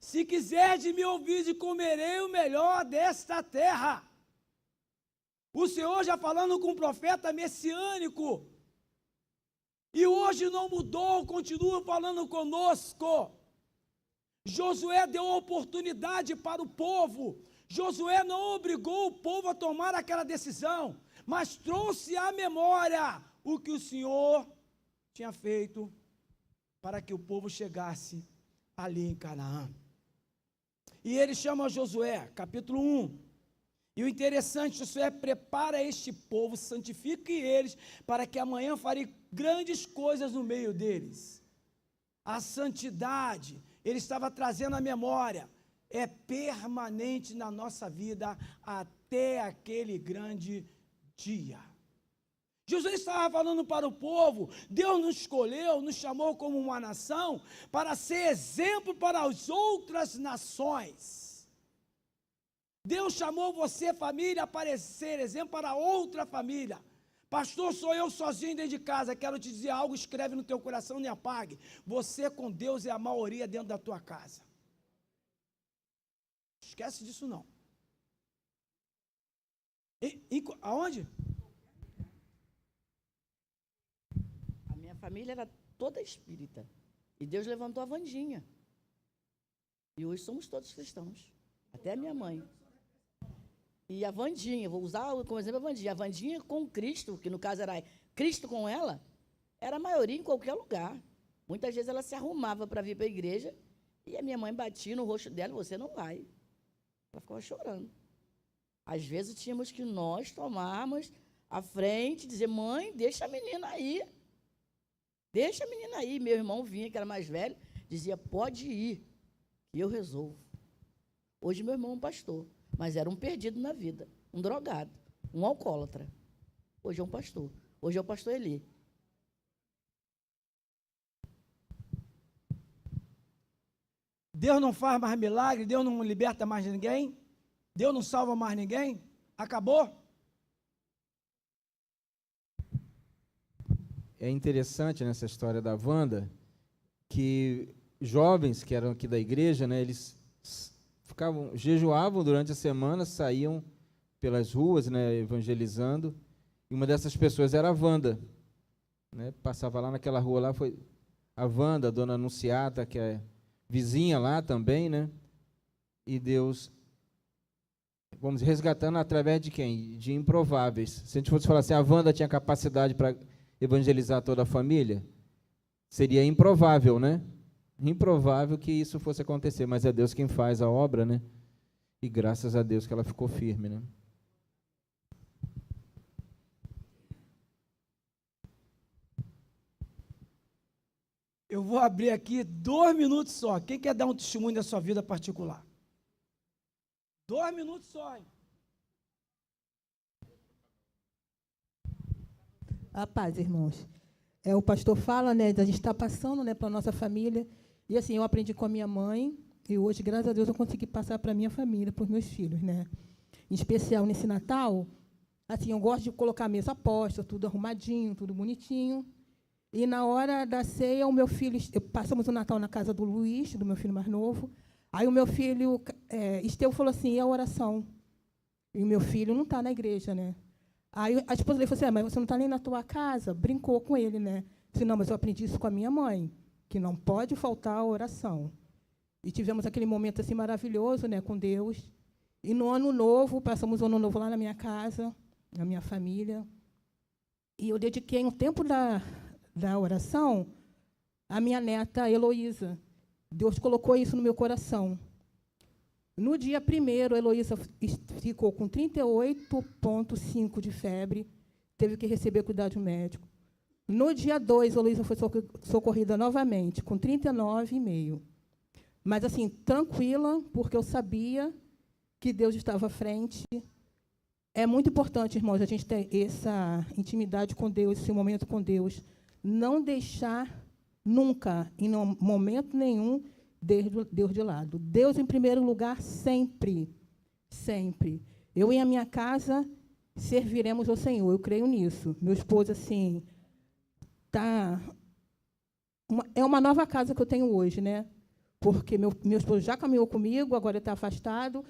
Se quiserdes me ouvir, comerei o melhor desta terra. O Senhor já falando com o profeta messiânico, e hoje não mudou, continua falando conosco. Josué deu oportunidade para o povo. Josué não obrigou o povo a tomar aquela decisão, mas trouxe à memória o que o Senhor tinha feito para que o povo chegasse ali em Canaã. E ele chama Josué, capítulo 1. E o interessante, Josué prepara este povo, santifique eles, para que amanhã farei grandes coisas no meio deles. A santidade, ele estava trazendo à memória, é permanente na nossa vida até aquele grande dia. Jesus estava falando para o povo, Deus nos escolheu, nos chamou como uma nação, para ser exemplo para as outras nações. Deus chamou você, família, para ser exemplo para outra família. Pastor, sou eu sozinho dentro de casa, quero te dizer algo, escreve no teu coração, nem apague. Você com Deus é a maioria dentro da tua casa. Esquece disso não. Aonde? A minha família era toda espírita. E Deus levantou a Vandinha. E hoje somos todos cristãos. Até a minha mãe. E a Vandinha, vou usar como exemplo a Vandinha. A Vandinha com Cristo, que no caso era Cristo com ela, era a maioria em qualquer lugar. Muitas vezes ela se arrumava para vir para a igreja e a minha mãe batia no rosto dela, você não vai. Ela ficava chorando. Às vezes tínhamos que nós tomarmos a frente e dizer, mãe, deixa a menina aí. Deixa a menina aí. Meu irmão vinha, que era mais velho, dizia, pode ir, que eu resolvo. Hoje meu irmão é um pastor, mas era um perdido na vida, um drogado, um alcoólatra. Hoje é um pastor. Hoje é o pastor Eli. Deus não faz mais milagre, Deus não liberta mais ninguém, Deus não salva mais ninguém, acabou? É interessante nessa história da Wanda, que jovens que eram aqui da igreja, né, eles jejuavam durante a semana, saíam pelas ruas, né, evangelizando, e uma dessas pessoas era a Wanda, né, passava lá naquela rua lá, foi a Wanda, a dona Anunciata, que é vizinha lá também, né, e Deus, vamos resgatando através de quem? De improváveis. Se a gente fosse falar assim, a Wanda tinha capacidade para evangelizar toda a família, seria improvável, né? Improvável que isso fosse acontecer, mas é Deus quem faz a obra, né? E graças a Deus que ela ficou firme, né? Eu vou abrir aqui 2 minutos só. Quem quer dar um testemunho da sua vida particular? 2 minutos só, hein? A paz, irmãos. O pastor fala, né, a gente está passando, né, para a nossa família, e assim, eu aprendi com a minha mãe, e hoje, graças a Deus, eu consegui passar para a minha família, para os meus filhos, né. Em especial, nesse Natal, assim, eu gosto de colocar a mesa posta, tudo arrumadinho, tudo bonitinho, e na hora da ceia, o meu filho, passamos o Natal na casa do Luiz, do meu filho mais novo, aí o meu filho, Esteu, falou assim, e a oração? E o meu filho não está na igreja, né. Aí a esposa dele falou assim, mas você não está nem na tua casa? Brincou com ele, né? Disse, não, mas eu aprendi isso com a minha mãe, que não pode faltar a oração. E tivemos aquele momento assim maravilhoso, né, com Deus. E no Ano Novo, passamos o Ano Novo lá na minha casa, na minha família. E eu dediquei um tempo da oração à minha neta Heloísa. Deus colocou isso no meu coração. No dia 1º, a Heloísa ficou com 38,5 de febre, teve que receber cuidado médico. No dia 2, a Luísa foi socorrida novamente, com 39,5. Mas, assim, tranquila, porque eu sabia que Deus estava à frente. É muito importante, irmãos, a gente ter essa intimidade com Deus, esse momento com Deus. Não deixar nunca, em momento nenhum, Deus de lado. Deus em primeiro lugar, sempre. Sempre. Eu e a minha casa serviremos ao Senhor, eu creio nisso. Meu esposo, assim, é uma nova casa que eu tenho hoje, né? Porque meu esposo já caminhou comigo, agora ele está afastado.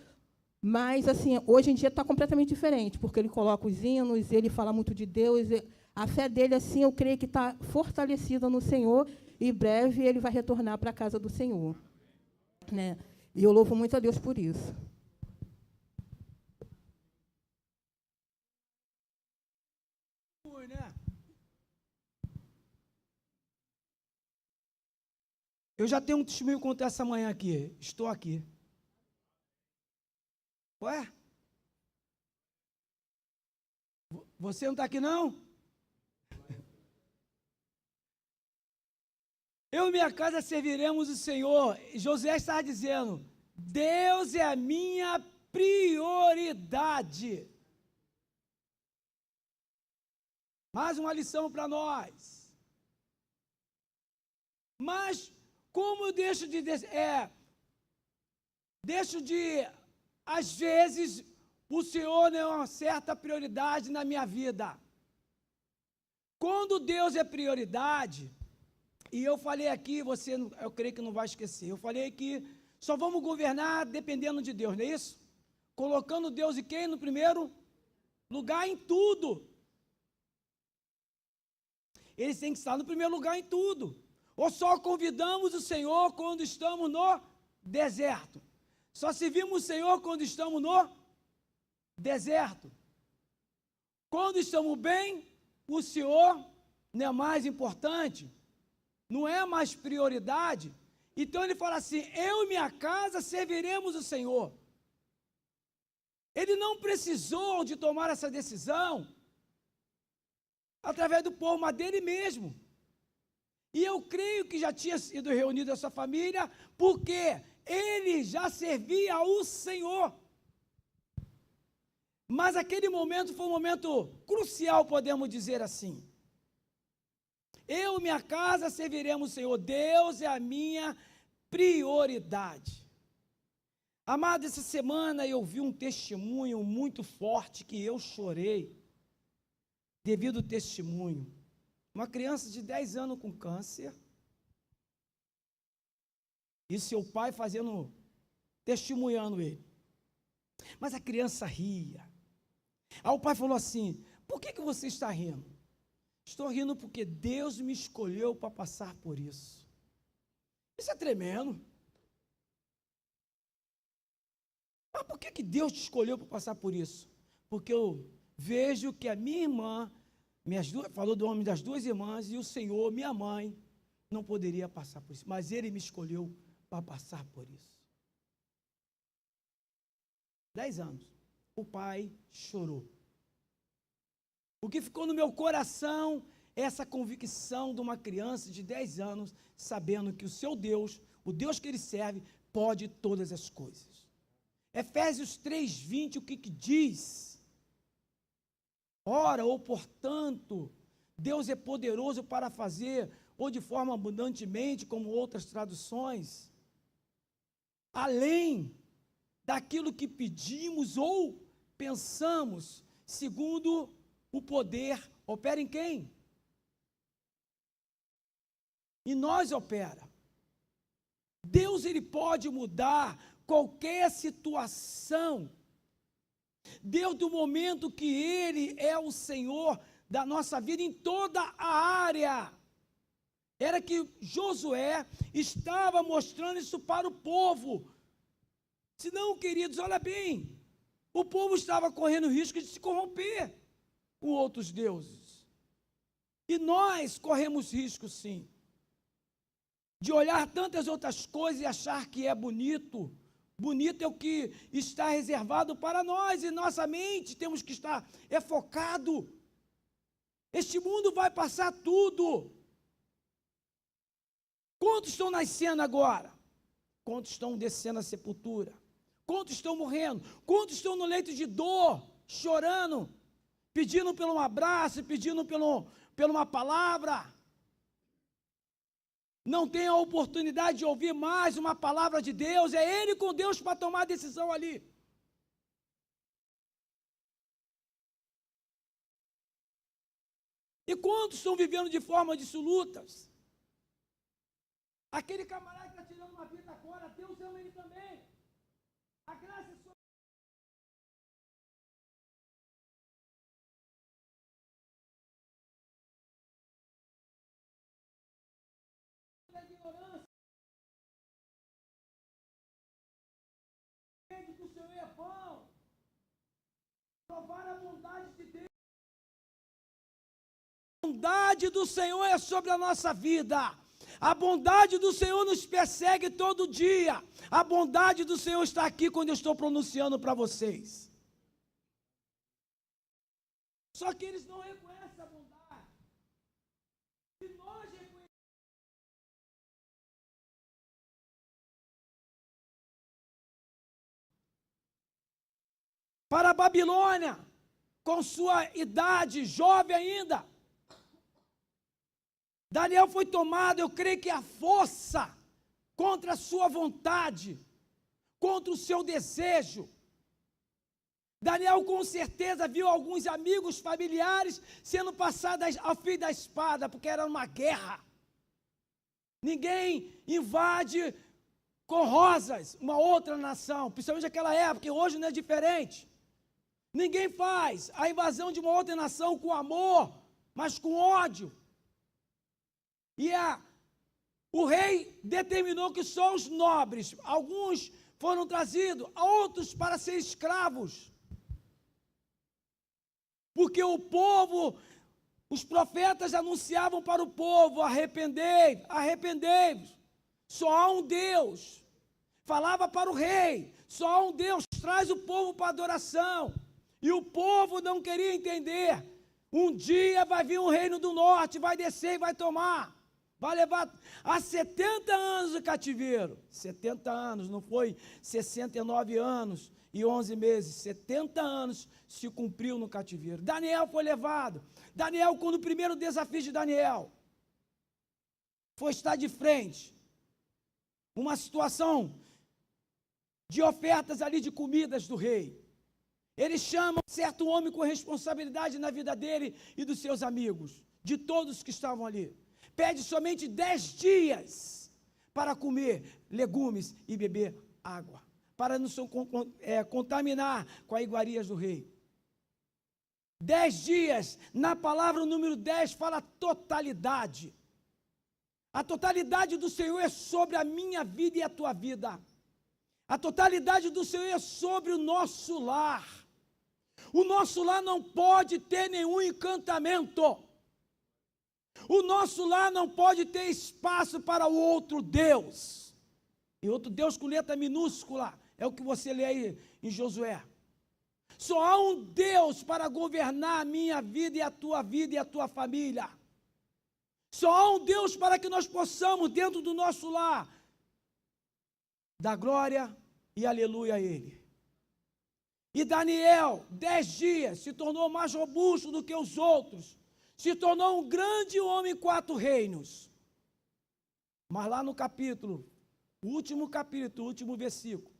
Mas, assim, hoje em dia está completamente diferente, porque ele coloca os hinos, ele fala muito de Deus. A fé dele, assim, eu creio que está fortalecida no Senhor, e em breve ele vai retornar para a casa do Senhor. Né? E eu louvo muito a Deus por isso. Eu já tenho um testemunho contra essa manhã aqui. Estou aqui. Ué? Você não está aqui, não? Eu e minha casa serviremos o Senhor. Josué estava dizendo, Deus é a minha prioridade. Mais uma lição para nós. Mas, como eu deixo de, às vezes, o Senhor não é uma certa prioridade na minha vida. Quando Deus é prioridade, e eu falei aqui, eu creio que não vai esquecer, eu falei que só vamos governar dependendo de Deus, não é isso? Colocando Deus e quem no primeiro lugar em tudo. Eles têm que estar no primeiro lugar em tudo. Ou só convidamos o Senhor quando estamos no deserto. Só servimos o Senhor quando estamos no deserto. Quando estamos bem, o Senhor não é mais importante, não é mais prioridade. Então ele fala assim, eu e minha casa serviremos o Senhor. Ele não precisou de tomar essa decisão através do povo, mas dele mesmo. E eu creio que já tinha sido reunido essa família, porque ele já servia ao Senhor. Mas aquele momento foi um momento crucial, podemos dizer assim. Eu e minha casa serviremos o Senhor. Deus é a minha prioridade. Amado, essa semana eu vi um testemunho muito forte que eu chorei devido ao testemunho. Uma criança de 10 anos com câncer. E seu pai testemunhando ele. Mas a criança ria. Aí o pai falou assim, por que você está rindo? Estou rindo porque Deus me escolheu para passar por isso. Isso é tremendo. Mas por que Deus te escolheu para passar por isso? Porque eu vejo que a minha irmã, falou do nome das duas irmãs, e o Senhor, minha mãe, não poderia passar por isso. Mas Ele me escolheu para passar por isso. 10 anos. O pai chorou. O que ficou no meu coração é essa convicção de uma criança de 10 anos, sabendo que o seu Deus, o Deus que ele serve, pode todas as coisas. Efésios 3:20, o que diz? Ora, ou portanto, Deus é poderoso para fazer, ou de forma abundantemente, como outras traduções, além daquilo que pedimos ou pensamos, segundo o poder, opera em quem? Em nós opera. Deus, ele pode mudar qualquer situação. Deus, do momento que ele é o Senhor da nossa vida em toda a área. Era que Josué estava mostrando isso para o povo. Senão, queridos, olha bem, o povo estava correndo o risco de se corromper com outros deuses. E nós corremos risco, sim, de olhar tantas outras coisas e achar que é bonito. Bonito é o que está reservado para nós, e nossa mente temos que estar focado Este mundo vai passar tudo. Quantos estão nascendo agora? Quantos estão descendo à sepultura? Quantos estão morrendo? Quantos estão no leito de dor, chorando, pedindo por um abraço, pedindo por uma palavra? Não tem a oportunidade de ouvir mais uma palavra de Deus, é ele com Deus para tomar a decisão ali. E quantos estão vivendo de forma dissolutas? Aquele camarada que está tirando uma vida agora, Deus ama ele também. A graça é sobre a ignorância. Que o Senhor é bom. Provar a bondade de Deus. A bondade do Senhor é sobre a nossa vida. A bondade do Senhor nos persegue todo dia. A bondade do Senhor está aqui quando eu estou pronunciando para vocês. Só que eles não reconhecem a bondade. E nós reconhecemos. Para a Babilônia, com sua idade, jovem ainda, Daniel foi tomado, eu creio que a força, contra a sua vontade, contra o seu desejo. Daniel com certeza viu alguns amigos familiares sendo passados ao fio da espada, porque era uma guerra. Ninguém invade com rosas uma outra nação, principalmente naquela época, que hoje não é diferente. Ninguém faz a invasão de uma outra nação com amor, mas com ódio. E o rei determinou que só os nobres, alguns foram trazidos, outros para ser escravos. Porque o povo, os profetas anunciavam para o povo: arrependei-vos, arrependei-vos. Só há um Deus. Falava para o rei: só há um Deus, traz o povo para a adoração. E o povo não queria entender. Um dia vai vir um reino do norte, vai descer e vai tomar. Vai levar a 70 anos de cativeiro. 70 anos, não foi 69 anos e 11 meses. 70 anos se cumpriu no cativeiro. Daniel foi levado. Daniel, quando o primeiro desafio de Daniel foi estar de frente, uma situação de ofertas ali de comidas do rei. Ele chama um certo homem com responsabilidade na vida dele e dos seus amigos, de todos que estavam ali. Pede somente 10 dias para comer legumes e beber água, para não se contaminar com as iguarias do rei. 10 dias, na palavra o número 10 fala totalidade. A totalidade do Senhor é sobre a minha vida e a tua vida. A totalidade do Senhor é sobre o nosso lar. O nosso lar não pode ter nenhum encantamento. O nosso lar não pode ter espaço para o outro Deus. E outro Deus com letra minúscula, é o que você lê aí em Josué. Só há um Deus para governar a minha vida e a tua família. Só há um Deus para que nós possamos, dentro do nosso lar, dar glória e aleluia a Ele. E Daniel, 10 dias, se tornou mais robusto do que os outros. Se tornou um grande homem em 4 reinos. Mas lá no capítulo, o último versículo,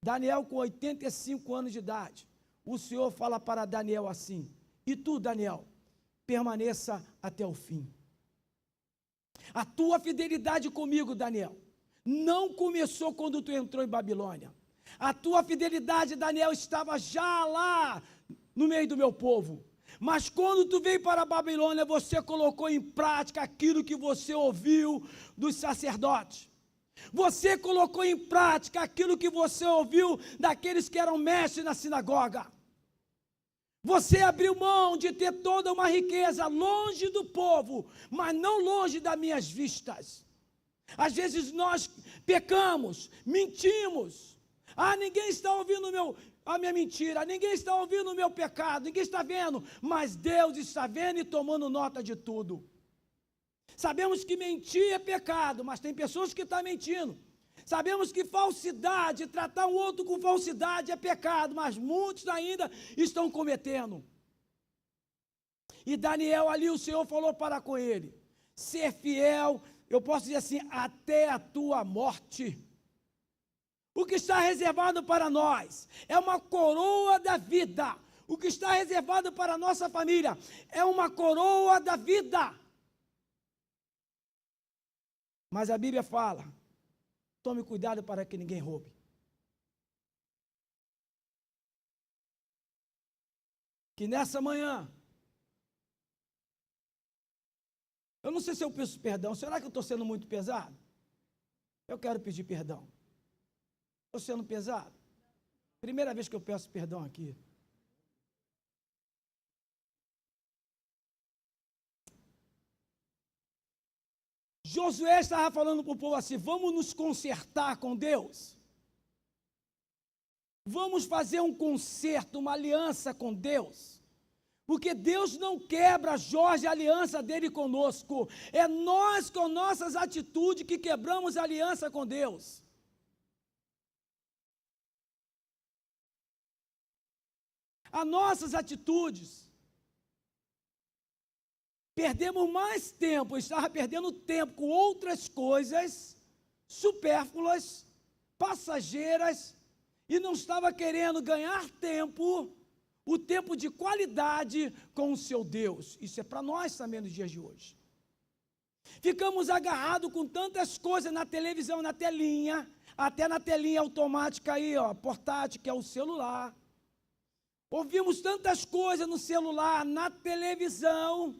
Daniel com 85 anos de idade, o Senhor fala para Daniel assim: e tu, Daniel, permaneça até o fim. A tua fidelidade comigo, Daniel, não começou quando tu entrou em Babilônia. A tua fidelidade, Daniel, estava já lá no meio do meu povo. Mas quando tu veio para a Babilônia, você colocou em prática aquilo que você ouviu dos sacerdotes. Você colocou em prática aquilo que você ouviu daqueles que eram mestres na sinagoga. Você abriu mão de ter toda uma riqueza longe do povo, mas não longe das minhas vistas. Às vezes nós pecamos, mentimos. Ah, ninguém está ouvindo a minha mentira, ninguém está ouvindo o meu pecado, ninguém está vendo, mas Deus está vendo e tomando nota de tudo. Sabemos que mentir é pecado, mas tem pessoas que estão mentindo. Sabemos que falsidade, tratar um outro com falsidade é pecado, mas muitos ainda estão cometendo. E Daniel ali, o Senhor falou para com ele, ser fiel, eu posso dizer assim, até a tua morte. O que está reservado para nós é uma coroa da vida. O que está reservado para a nossa família é uma coroa da vida. Mas a Bíblia fala, tome cuidado para que ninguém roube. Que nessa manhã, eu não sei se eu peço perdão, será que eu estou sendo muito pesado? Eu quero pedir perdão. Estou sendo pesado? Primeira vez que eu peço perdão aqui. Josué estava falando para o povo assim, vamos nos consertar com Deus. Vamos fazer um concerto, uma aliança com Deus. Porque Deus não quebra, Jorge, a aliança dele conosco. É nós, com nossas atitudes, que quebramos a aliança com Deus. As nossas atitudes, perdemos mais tempo, estava perdendo tempo com outras coisas supérfluas, passageiras, e não estava querendo ganhar tempo, o tempo de qualidade com o seu Deus. Isso é para nós também nos dias de hoje. Ficamos agarrados com tantas coisas na televisão, na telinha, até na telinha automática aí, ó, portátil, que é o celular. Ouvimos tantas coisas no celular, na televisão,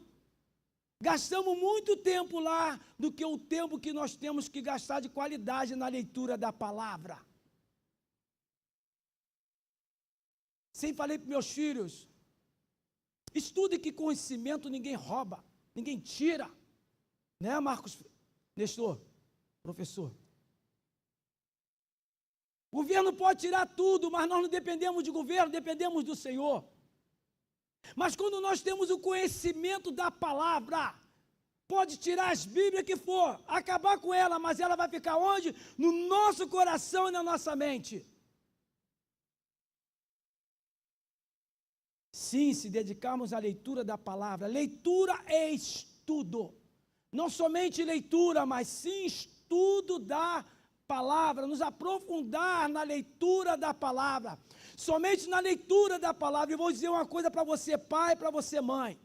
gastamos muito tempo lá do que o tempo que nós temos que gastar de qualidade na leitura da palavra. Sempre falei para meus filhos, estude que conhecimento ninguém rouba, ninguém tira. Né, Marcos Nestor, professor? O governo pode tirar tudo, mas nós não dependemos de governo, dependemos do Senhor. Mas quando nós temos o conhecimento da palavra, pode tirar as Bíblias que for, acabar com ela, mas ela vai ficar onde? No nosso coração e na nossa mente. Sim, se dedicarmos à leitura da palavra, leitura é estudo. Não somente leitura, mas sim estudo da palavra, nos aprofundar na leitura da palavra, somente na leitura da palavra. E vou dizer uma coisa para você, pai, para você, mãe,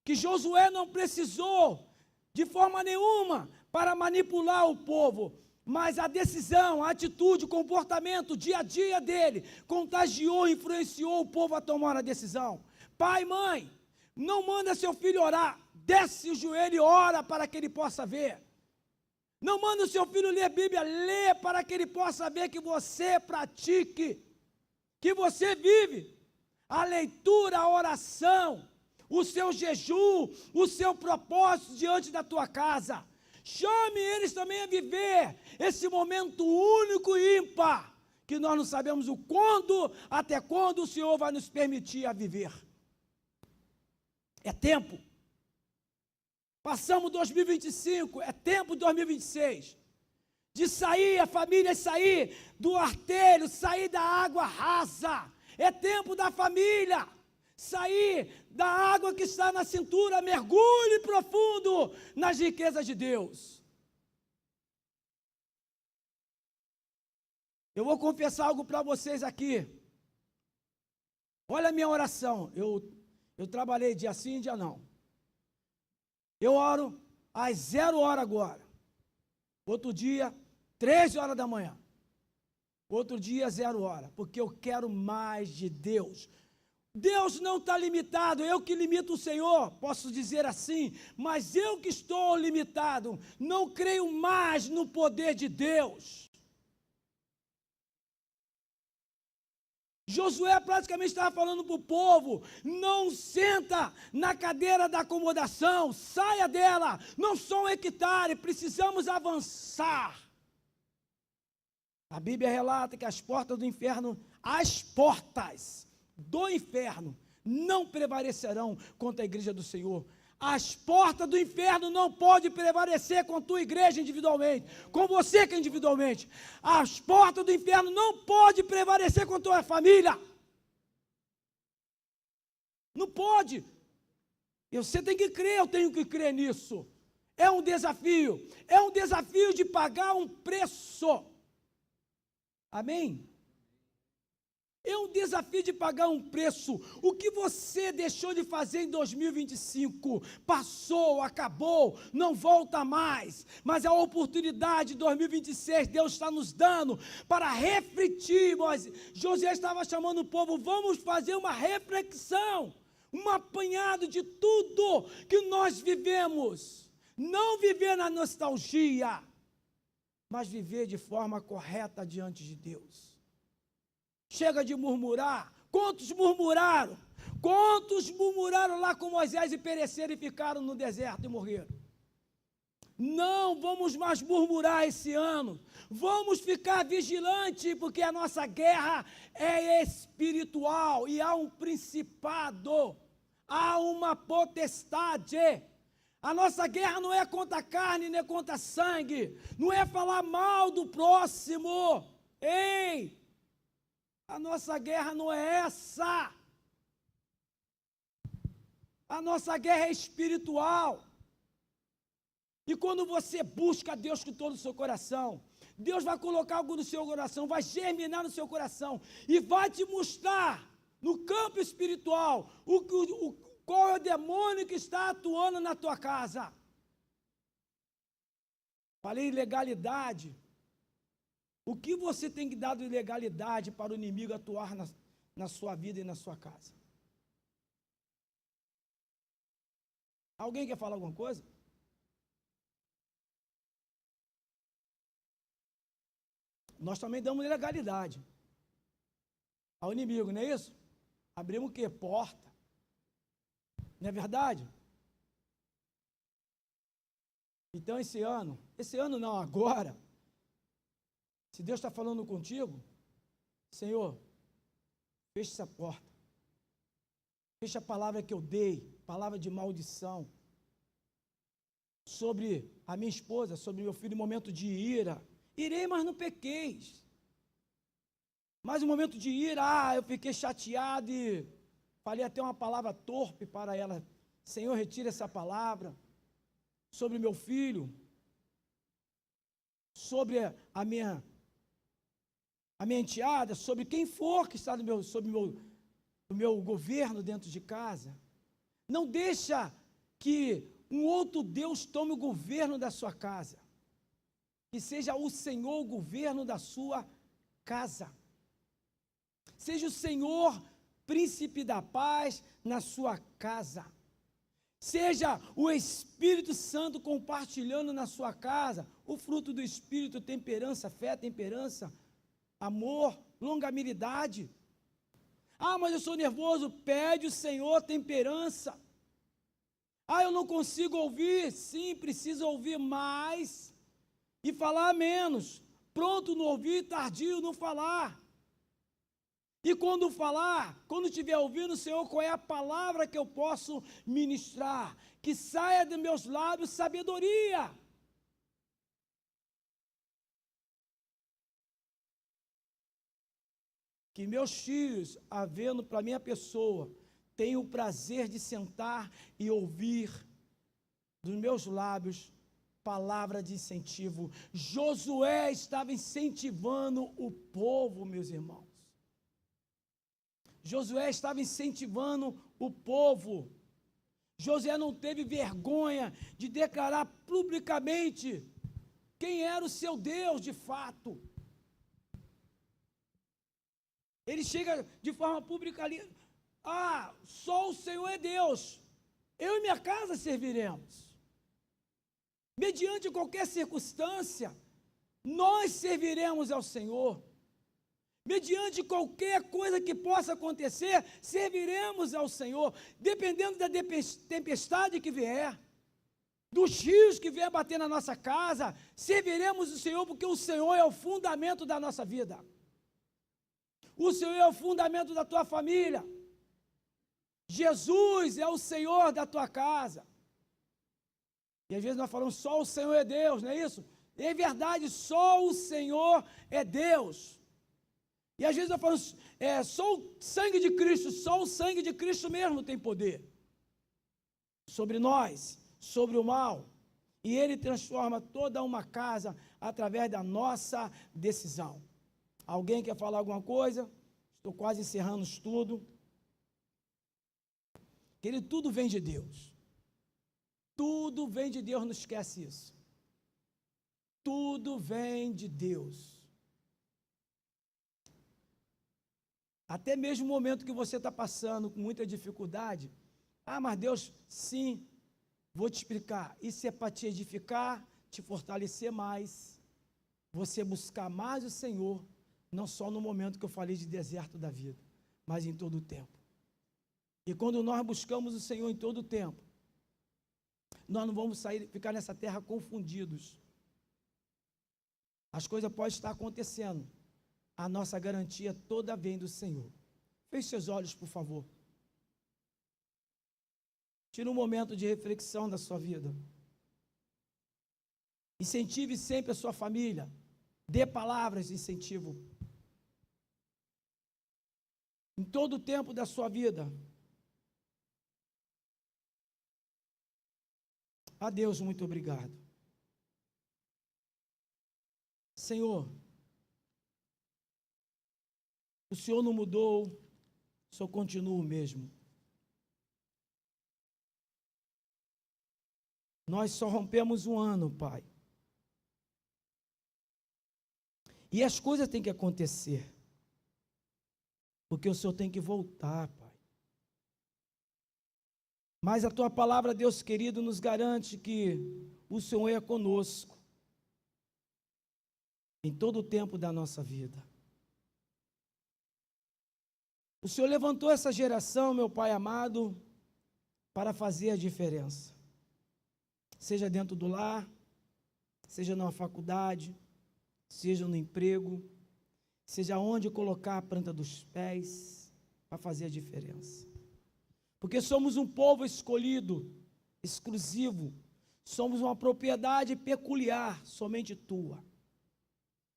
que Josué não precisou de forma nenhuma para manipular o povo, mas a decisão, a atitude, o comportamento, o dia a dia dele, contagiou, influenciou o povo a tomar a decisão. Pai, mãe, não manda seu filho orar, desce o joelho e ora para que ele possa ver. Não manda o seu filho ler a Bíblia, lê para que ele possa ver que você pratique, que você vive. A leitura, a oração, o seu jejum, o seu propósito diante da tua casa. Chame eles também a viver esse momento único e ímpar, que nós não sabemos o quando, até quando o Senhor vai nos permitir a viver. É tempo. Passamos 2025, é tempo de 2026, de sair, a família sair do artelho, sair da água rasa. É tempo da família sair da água que está na cintura, mergulhe profundo nas riquezas de Deus. Eu vou confessar algo para vocês aqui. Olha a minha oração, eu trabalhei dia sim, dia não. Eu oro às 0 hora agora. Outro dia, 13 horas da manhã. Outro dia, 0 hora. Porque eu quero mais de Deus. Deus não está limitado, eu que limito o Senhor, posso dizer assim, mas eu que estou limitado, não creio mais no poder de Deus. Josué praticamente estava falando para o povo, não senta na cadeira da acomodação, saia dela, não sou um hectare, precisamos avançar. A Bíblia relata que as portas do inferno as portas do inferno não prevalecerão contra a igreja do Senhor. As portas do inferno não podem prevalecer com a tua igreja individualmente, com você que é individualmente. As portas do inferno não podem prevalecer com a tua família. Não pode. E você tem que crer, eu tenho que crer nisso. É um desafio de pagar um preço. Amém? É um desafio de pagar um preço. O que você deixou de fazer em 2025, passou, acabou, não volta mais. Mas a oportunidade de 2026, Deus está nos dando para refletir. José estava chamando o povo, vamos fazer uma reflexão, um apanhado de tudo que nós vivemos. Não viver na nostalgia, mas viver de forma correta diante de Deus. Chega de murmurar. Quantos murmuraram? Quantos murmuraram lá com Moisés e pereceram e ficaram no deserto e morreram? Não vamos mais murmurar esse ano. Vamos ficar vigilantes, porque a nossa guerra é espiritual e há um principado, há uma potestade. A nossa guerra não é contra a carne, nem contra sangue, não é falar mal do próximo. Ei! A nossa guerra não é essa. A nossa guerra é espiritual. E quando você busca Deus com todo o seu coração, Deus vai colocar algo no seu coração, vai germinar no seu coração e vai te mostrar no campo espiritual qual é o demônio que está atuando na tua casa. Falei ilegalidade. O que você tem que dar de legalidade para o inimigo atuar na sua vida e na sua casa? Alguém quer falar alguma coisa? Nós também damos legalidade ao inimigo, não é isso? Abrimos o quê? Porta. Não é verdade? Então esse ano não, agora, se Deus está falando contigo, Senhor, feche essa porta. Feche a palavra que eu dei, palavra de maldição, sobre a minha esposa, sobre meu filho, em momento de ira. Irei, mas não pequeis. Mas no momento de ira, eu fiquei chateado e falei até uma palavra torpe para ela. Senhor, retira essa palavra sobre meu filho, sobre a minha enteada, sobre quem for que está sob o meu governo dentro de casa. Não deixa que um outro Deus tome o governo da sua casa. Que seja o Senhor o governo da sua casa. Seja o Senhor príncipe da paz na sua casa. Seja o Espírito Santo compartilhando na sua casa o fruto do Espírito, temperança, fé, temperança, amor, longanimidade. Ah, mas eu sou nervoso. Pede o Senhor temperança. Ah, eu não consigo ouvir. Sim, precisa ouvir mais e falar menos. Pronto no ouvir, tardio no falar. E quando falar, quando estiver ouvindo, Senhor, qual é a palavra que eu posso ministrar? Que saia dos meus lábios sabedoria. Que meus filhos, havendo para minha pessoa, tenham o prazer de sentar e ouvir dos meus lábios palavra de incentivo. Josué estava incentivando o povo, meus irmãos. Josué estava incentivando o povo. Josué não teve vergonha de declarar publicamente quem era o seu Deus de fato. Ele chega de forma pública ali, só o Senhor é Deus, eu e minha casa serviremos. Mediante qualquer circunstância, nós serviremos ao Senhor. Mediante qualquer coisa que possa acontecer, serviremos ao Senhor, dependendo da tempestade que vier, dos rios que vier bater na nossa casa, serviremos o Senhor, porque o Senhor é o fundamento da nossa vida. O Senhor é o fundamento da tua família. Jesus é o Senhor da tua casa. E às vezes nós falamos, só o Senhor é Deus, não é isso? É verdade, só o Senhor é Deus. E às vezes nós falamos, só o sangue de Cristo, só o sangue de Cristo mesmo tem poder sobre nós, sobre o mal. E Ele transforma toda uma casa através da nossa decisão. Alguém quer falar alguma coisa? Estou quase encerrando o estudo. Querido, tudo vem de Deus. Tudo vem de Deus, não esquece isso. Tudo vem de Deus. Até mesmo o momento que você está passando com muita dificuldade. Mas Deus, sim, vou te explicar. Isso é para te edificar, te fortalecer mais. Você buscar mais o Senhor, não só no momento que eu falei de deserto da vida, mas em todo o tempo. E quando nós buscamos o Senhor em todo o tempo, nós não vamos ficar nessa terra confundidos. As coisas podem estar acontecendo. A nossa garantia toda vem do Senhor. Feche seus olhos, por favor. Tire um momento de reflexão da sua vida. Incentive sempre a sua família. Dê palavras de incentivo. Em todo o tempo da sua vida. A Deus, muito obrigado. Senhor, o Senhor não mudou, o Senhor continua o mesmo. Nós só rompemos um ano, Pai. E as coisas têm que acontecer. Porque o Senhor tem que voltar, Pai. Mas a Tua palavra, Deus querido, nos garante que o Senhor é conosco. Em todo o tempo da nossa vida. O Senhor levantou essa geração, meu Pai amado, para fazer a diferença. Seja dentro do lar, seja numa faculdade, seja no emprego, seja onde colocar a planta dos pés, para fazer a diferença. Porque somos um povo escolhido, exclusivo, somos uma propriedade peculiar, somente tua.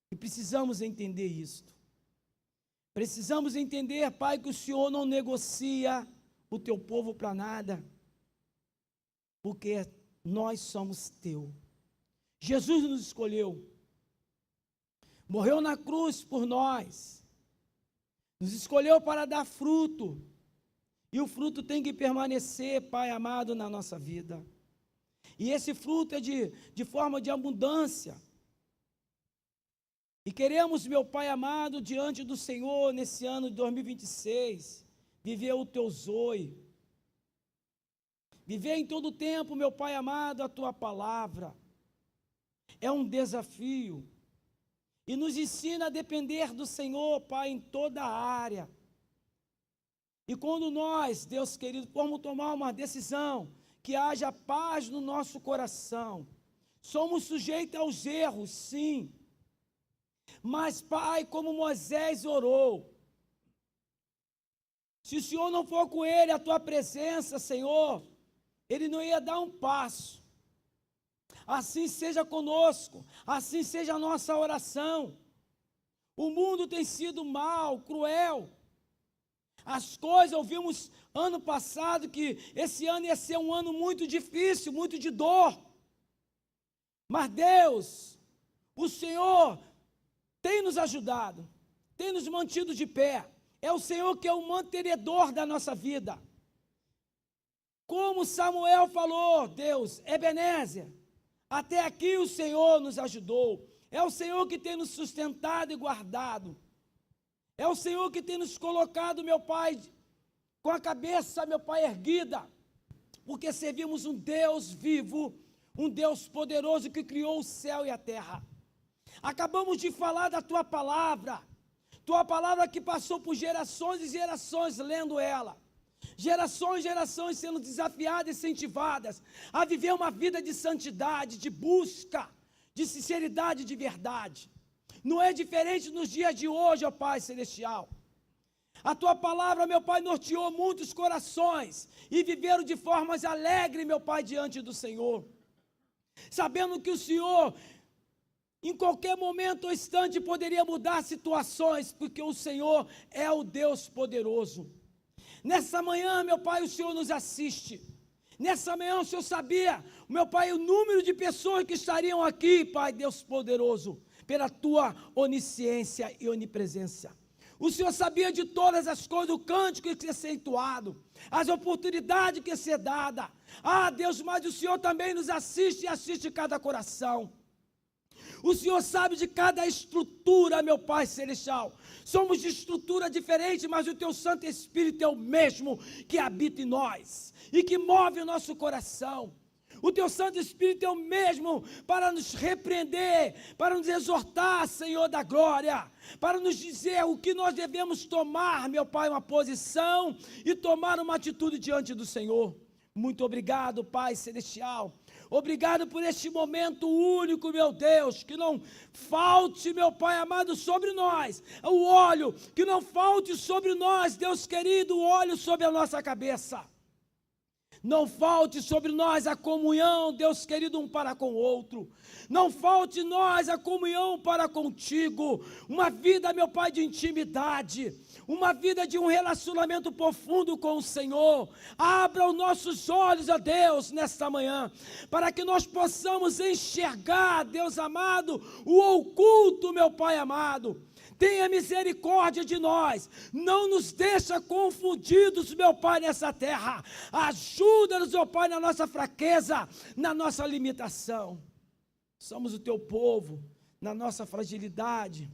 E precisamos entender isto. Precisamos entender, Pai, que o Senhor não negocia o teu povo para nada, porque nós somos teu. Jesus nos escolheu, morreu na cruz por nós, nos escolheu para dar fruto, e o fruto tem que permanecer, Pai amado, na nossa vida. E esse fruto é de forma de abundância. E queremos, meu Pai amado, diante do Senhor, nesse ano de 2026, viver o teu zoe. Viver em todo o tempo, meu Pai amado, a tua palavra. É um desafio. E nos ensina a depender do Senhor, Pai, em toda a área. E quando nós, Deus querido, formos tomar uma decisão, que haja paz no nosso coração. Somos sujeitos aos erros, sim. Mas, Pai, como Moisés orou, se o Senhor não for com ele, a tua presença, Senhor, ele não ia dar um passo. Assim seja conosco, assim seja a nossa oração. O mundo tem sido mal, cruel. As coisas, ouvimos ano passado que esse ano ia ser um ano muito difícil, muito de dor. Mas Deus, o Senhor, tem nos ajudado, tem nos mantido de pé. É o Senhor que é o mantenedor da nossa vida. Como Samuel falou, Deus, Ebenezer, até aqui o Senhor nos ajudou. É o Senhor que tem nos sustentado e guardado. É o Senhor que tem nos colocado, meu Pai, com a cabeça, meu Pai, erguida. Porque servimos um Deus vivo, um Deus poderoso que criou o céu e a terra. Acabamos de falar da tua palavra que passou por gerações e gerações lendo ela. Gerações e gerações sendo desafiadas e incentivadas a viver uma vida de santidade, de busca, de sinceridade, de verdade. Não é diferente nos dias de hoje, ó Pai Celestial. A tua palavra, meu Pai, norteou muitos corações e viveram de formas alegres, meu Pai, diante do Senhor. Sabendo que o Senhor, em qualquer momento ou instante, poderia mudar situações, porque o Senhor é o Deus poderoso. Nessa manhã, meu Pai, o Senhor nos assiste. Nessa manhã, o Senhor sabia, meu Pai, o número de pessoas que estariam aqui, Pai, Deus poderoso, pela tua onisciência e onipresença. O Senhor sabia de todas as coisas, o cântico que ia ser entoado, as oportunidades que ia ser dada. Ah, Deus, mas o Senhor também nos assiste e assiste cada coração. O Senhor sabe de cada estrutura, meu Pai celestial. Somos de estrutura diferente, mas o Teu Santo Espírito é o mesmo que habita em nós e que move o nosso coração. O Teu Santo Espírito é o mesmo para nos repreender, para nos exortar, Senhor da glória, para nos dizer o que nós devemos tomar, meu Pai, uma posição e tomar uma atitude diante do Senhor. Muito obrigado, Pai celestial. Obrigado por este momento único, meu Deus, que não falte, meu Pai amado, sobre nós o óleo, que não falte sobre nós, Deus querido, o óleo sobre a nossa cabeça. Não falte sobre nós a comunhão, Deus querido, um para com o outro. Não falte nós a comunhão para contigo. Uma vida, meu Pai, de intimidade. Uma vida de um relacionamento profundo com o Senhor. Abra os nossos olhos, ó Deus, nesta manhã, para que nós possamos enxergar, Deus amado, o oculto, meu Pai amado. Tenha misericórdia de nós, não nos deixa confundidos, meu Pai, nessa terra. Ajuda-nos, meu Pai, na nossa fraqueza, na nossa limitação. Somos o Teu povo, na nossa fragilidade,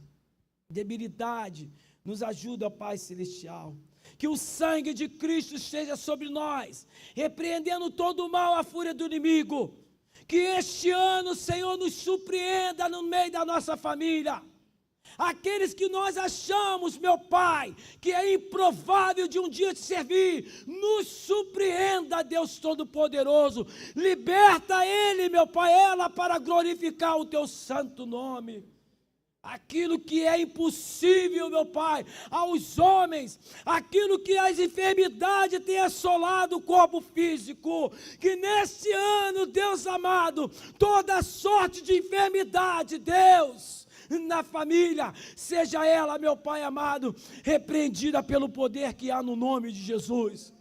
debilidade. Nos ajuda, Pai celestial. Que o sangue de Cristo esteja sobre nós, repreendendo todo o mal, a fúria do inimigo. Que este ano, Senhor, nos surpreenda no meio da nossa família. Aqueles que nós achamos, meu Pai, que é improvável de um dia te servir, nos surpreenda, Deus Todo-Poderoso. Liberta ele, meu Pai, ela, para glorificar o Teu santo nome. Aquilo que é impossível, meu Pai, aos homens, aquilo que as enfermidades têm assolado o corpo físico, que neste ano, Deus amado, toda sorte de enfermidade, Deus, na família, seja ela, meu Pai amado, repreendida pelo poder que há no nome de Jesus.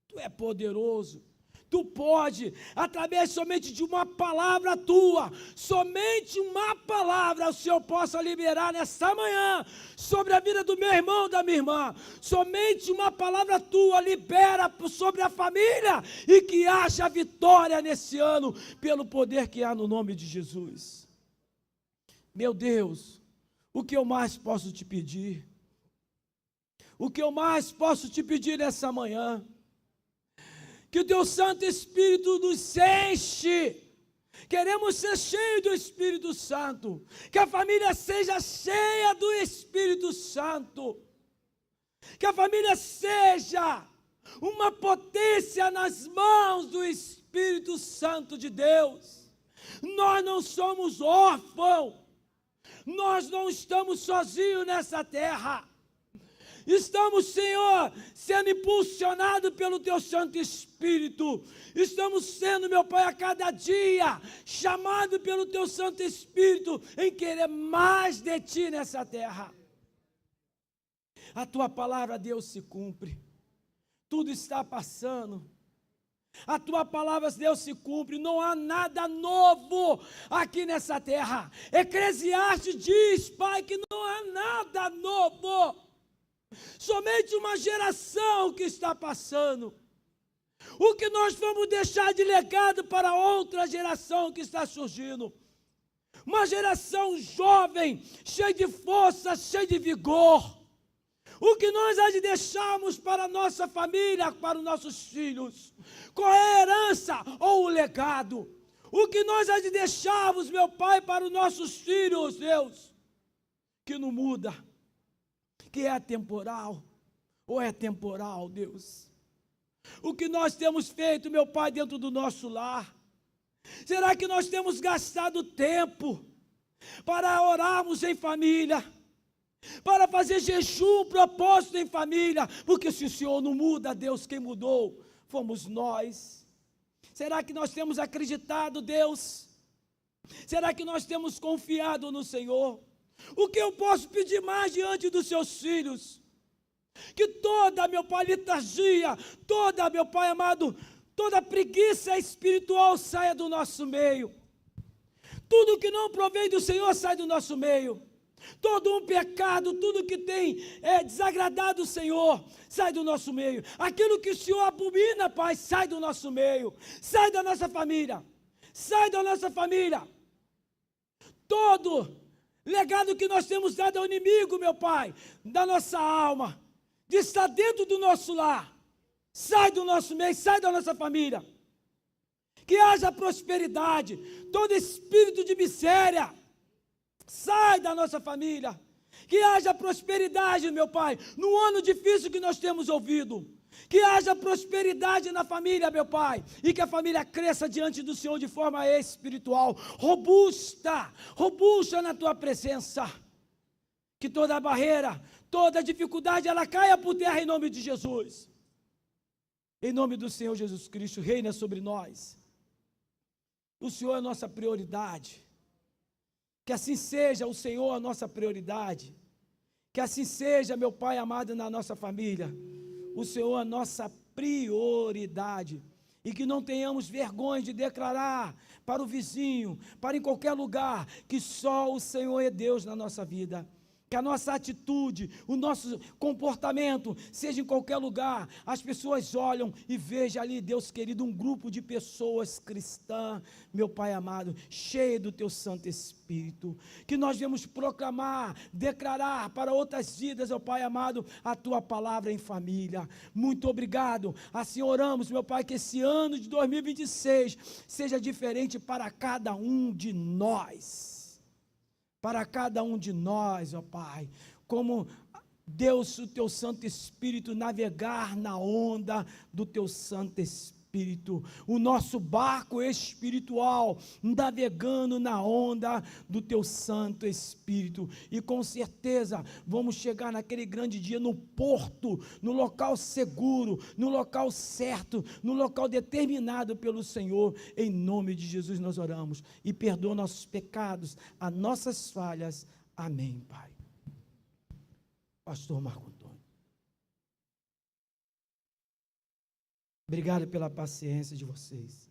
Tu é poderoso. Tu pode, através somente de uma palavra tua, somente uma palavra o Senhor possa liberar nessa manhã, sobre a vida do meu irmão, da minha irmã, somente uma palavra tua libera sobre a família, e que haja vitória nesse ano, pelo poder que há no nome de Jesus. Meu Deus, o que eu mais posso te pedir? O que eu mais posso te pedir nessa manhã? Que o Teu Santo Espírito nos enche. Queremos ser cheios do Espírito Santo. Que a família seja cheia do Espírito Santo. Que a família seja uma potência nas mãos do Espírito Santo de Deus. Nós não somos órfãos. Nós não estamos sozinhos nessa terra. Estamos, Senhor, sendo impulsionados pelo Teu Santo Espírito. Estamos sendo, meu Pai, a cada dia, chamados pelo Teu Santo Espírito em querer mais de Ti nessa terra. A Tua palavra, Deus, se cumpre. Tudo está passando. A Tua palavra, Deus, se cumpre. Não há nada novo aqui nessa terra. Eclesiastes diz, Pai, que não há nada novo. Somente uma geração que está passando. O que nós vamos deixar de legado para outra geração que está surgindo? Uma geração jovem, cheia de força, cheia de vigor. O que nós há de deixarmos para a nossa família, para os nossos filhos? Qual é a herança ou o legado? O que nós há de deixarmos, meu Pai, para os nossos filhos, Deus? Que não muda. Que é temporal, ou é temporal, Deus? O que nós temos feito, meu Pai, dentro do nosso lar? Será que nós temos gastado tempo para orarmos em família? para fazer jejum, propósito em família, porque se o Senhor não muda, Deus, quem mudou fomos nós. Será que nós temos acreditado, Deus? Será que nós temos confiado no Senhor? O que eu posso pedir mais diante dos seus filhos? Que toda, meu Pai, letargia, toda, meu Pai amado, toda preguiça espiritual saia do nosso meio. Tudo que não provém do Senhor sai do nosso meio. Todo um pecado, tudo que tem desagradado o Senhor, sai do nosso meio. Aquilo que o Senhor abomina, Pai, sai do nosso meio. Sai da nossa família. Sai da nossa família. Todo legado que nós temos dado ao inimigo, meu Pai, da nossa alma, de estar dentro do nosso lar, sai do nosso meio, sai da nossa família. Que haja prosperidade, todo espírito de miséria, sai da nossa família. Que haja prosperidade, meu Pai, no ano difícil que nós temos ouvido. Que haja prosperidade na família, meu Pai, e que a família cresça diante do Senhor de forma espiritual, robusta, robusta na Tua presença. Que toda barreira, toda dificuldade, ela caia por terra em nome de Jesus. Em nome do Senhor Jesus Cristo, reina sobre nós. O Senhor é a nossa prioridade. Que assim seja o Senhor a nossa prioridade. Que assim seja, meu Pai amado, na nossa família. O Senhor é a nossa prioridade. E que não tenhamos vergonha de declarar para o vizinho, para em qualquer lugar, que só o Senhor é Deus na nossa vida. Que a nossa atitude, o nosso comportamento, seja em qualquer lugar, as pessoas olham e vejam ali, Deus querido, um grupo de pessoas cristãs, meu Pai amado, cheio do Teu Santo Espírito. Que nós viemos proclamar, declarar para outras vidas, meu Pai amado, a Tua palavra em família. Muito obrigado. Assim oramos, meu Pai, que esse ano de 2026 seja diferente para cada um de nós. Para cada um de nós, ó Pai, como Deus, o Teu Santo Espírito, navegar na onda do Teu Santo Espírito, o nosso barco espiritual, navegando na onda do Teu Santo Espírito, e com certeza vamos chegar naquele grande dia no porto, no local seguro, no local certo, no local determinado pelo Senhor. Em nome de Jesus nós oramos, e perdoa nossos pecados, as nossas falhas. Amém, Pai. Pastor Marco Antônio. Obrigado pela paciência de vocês.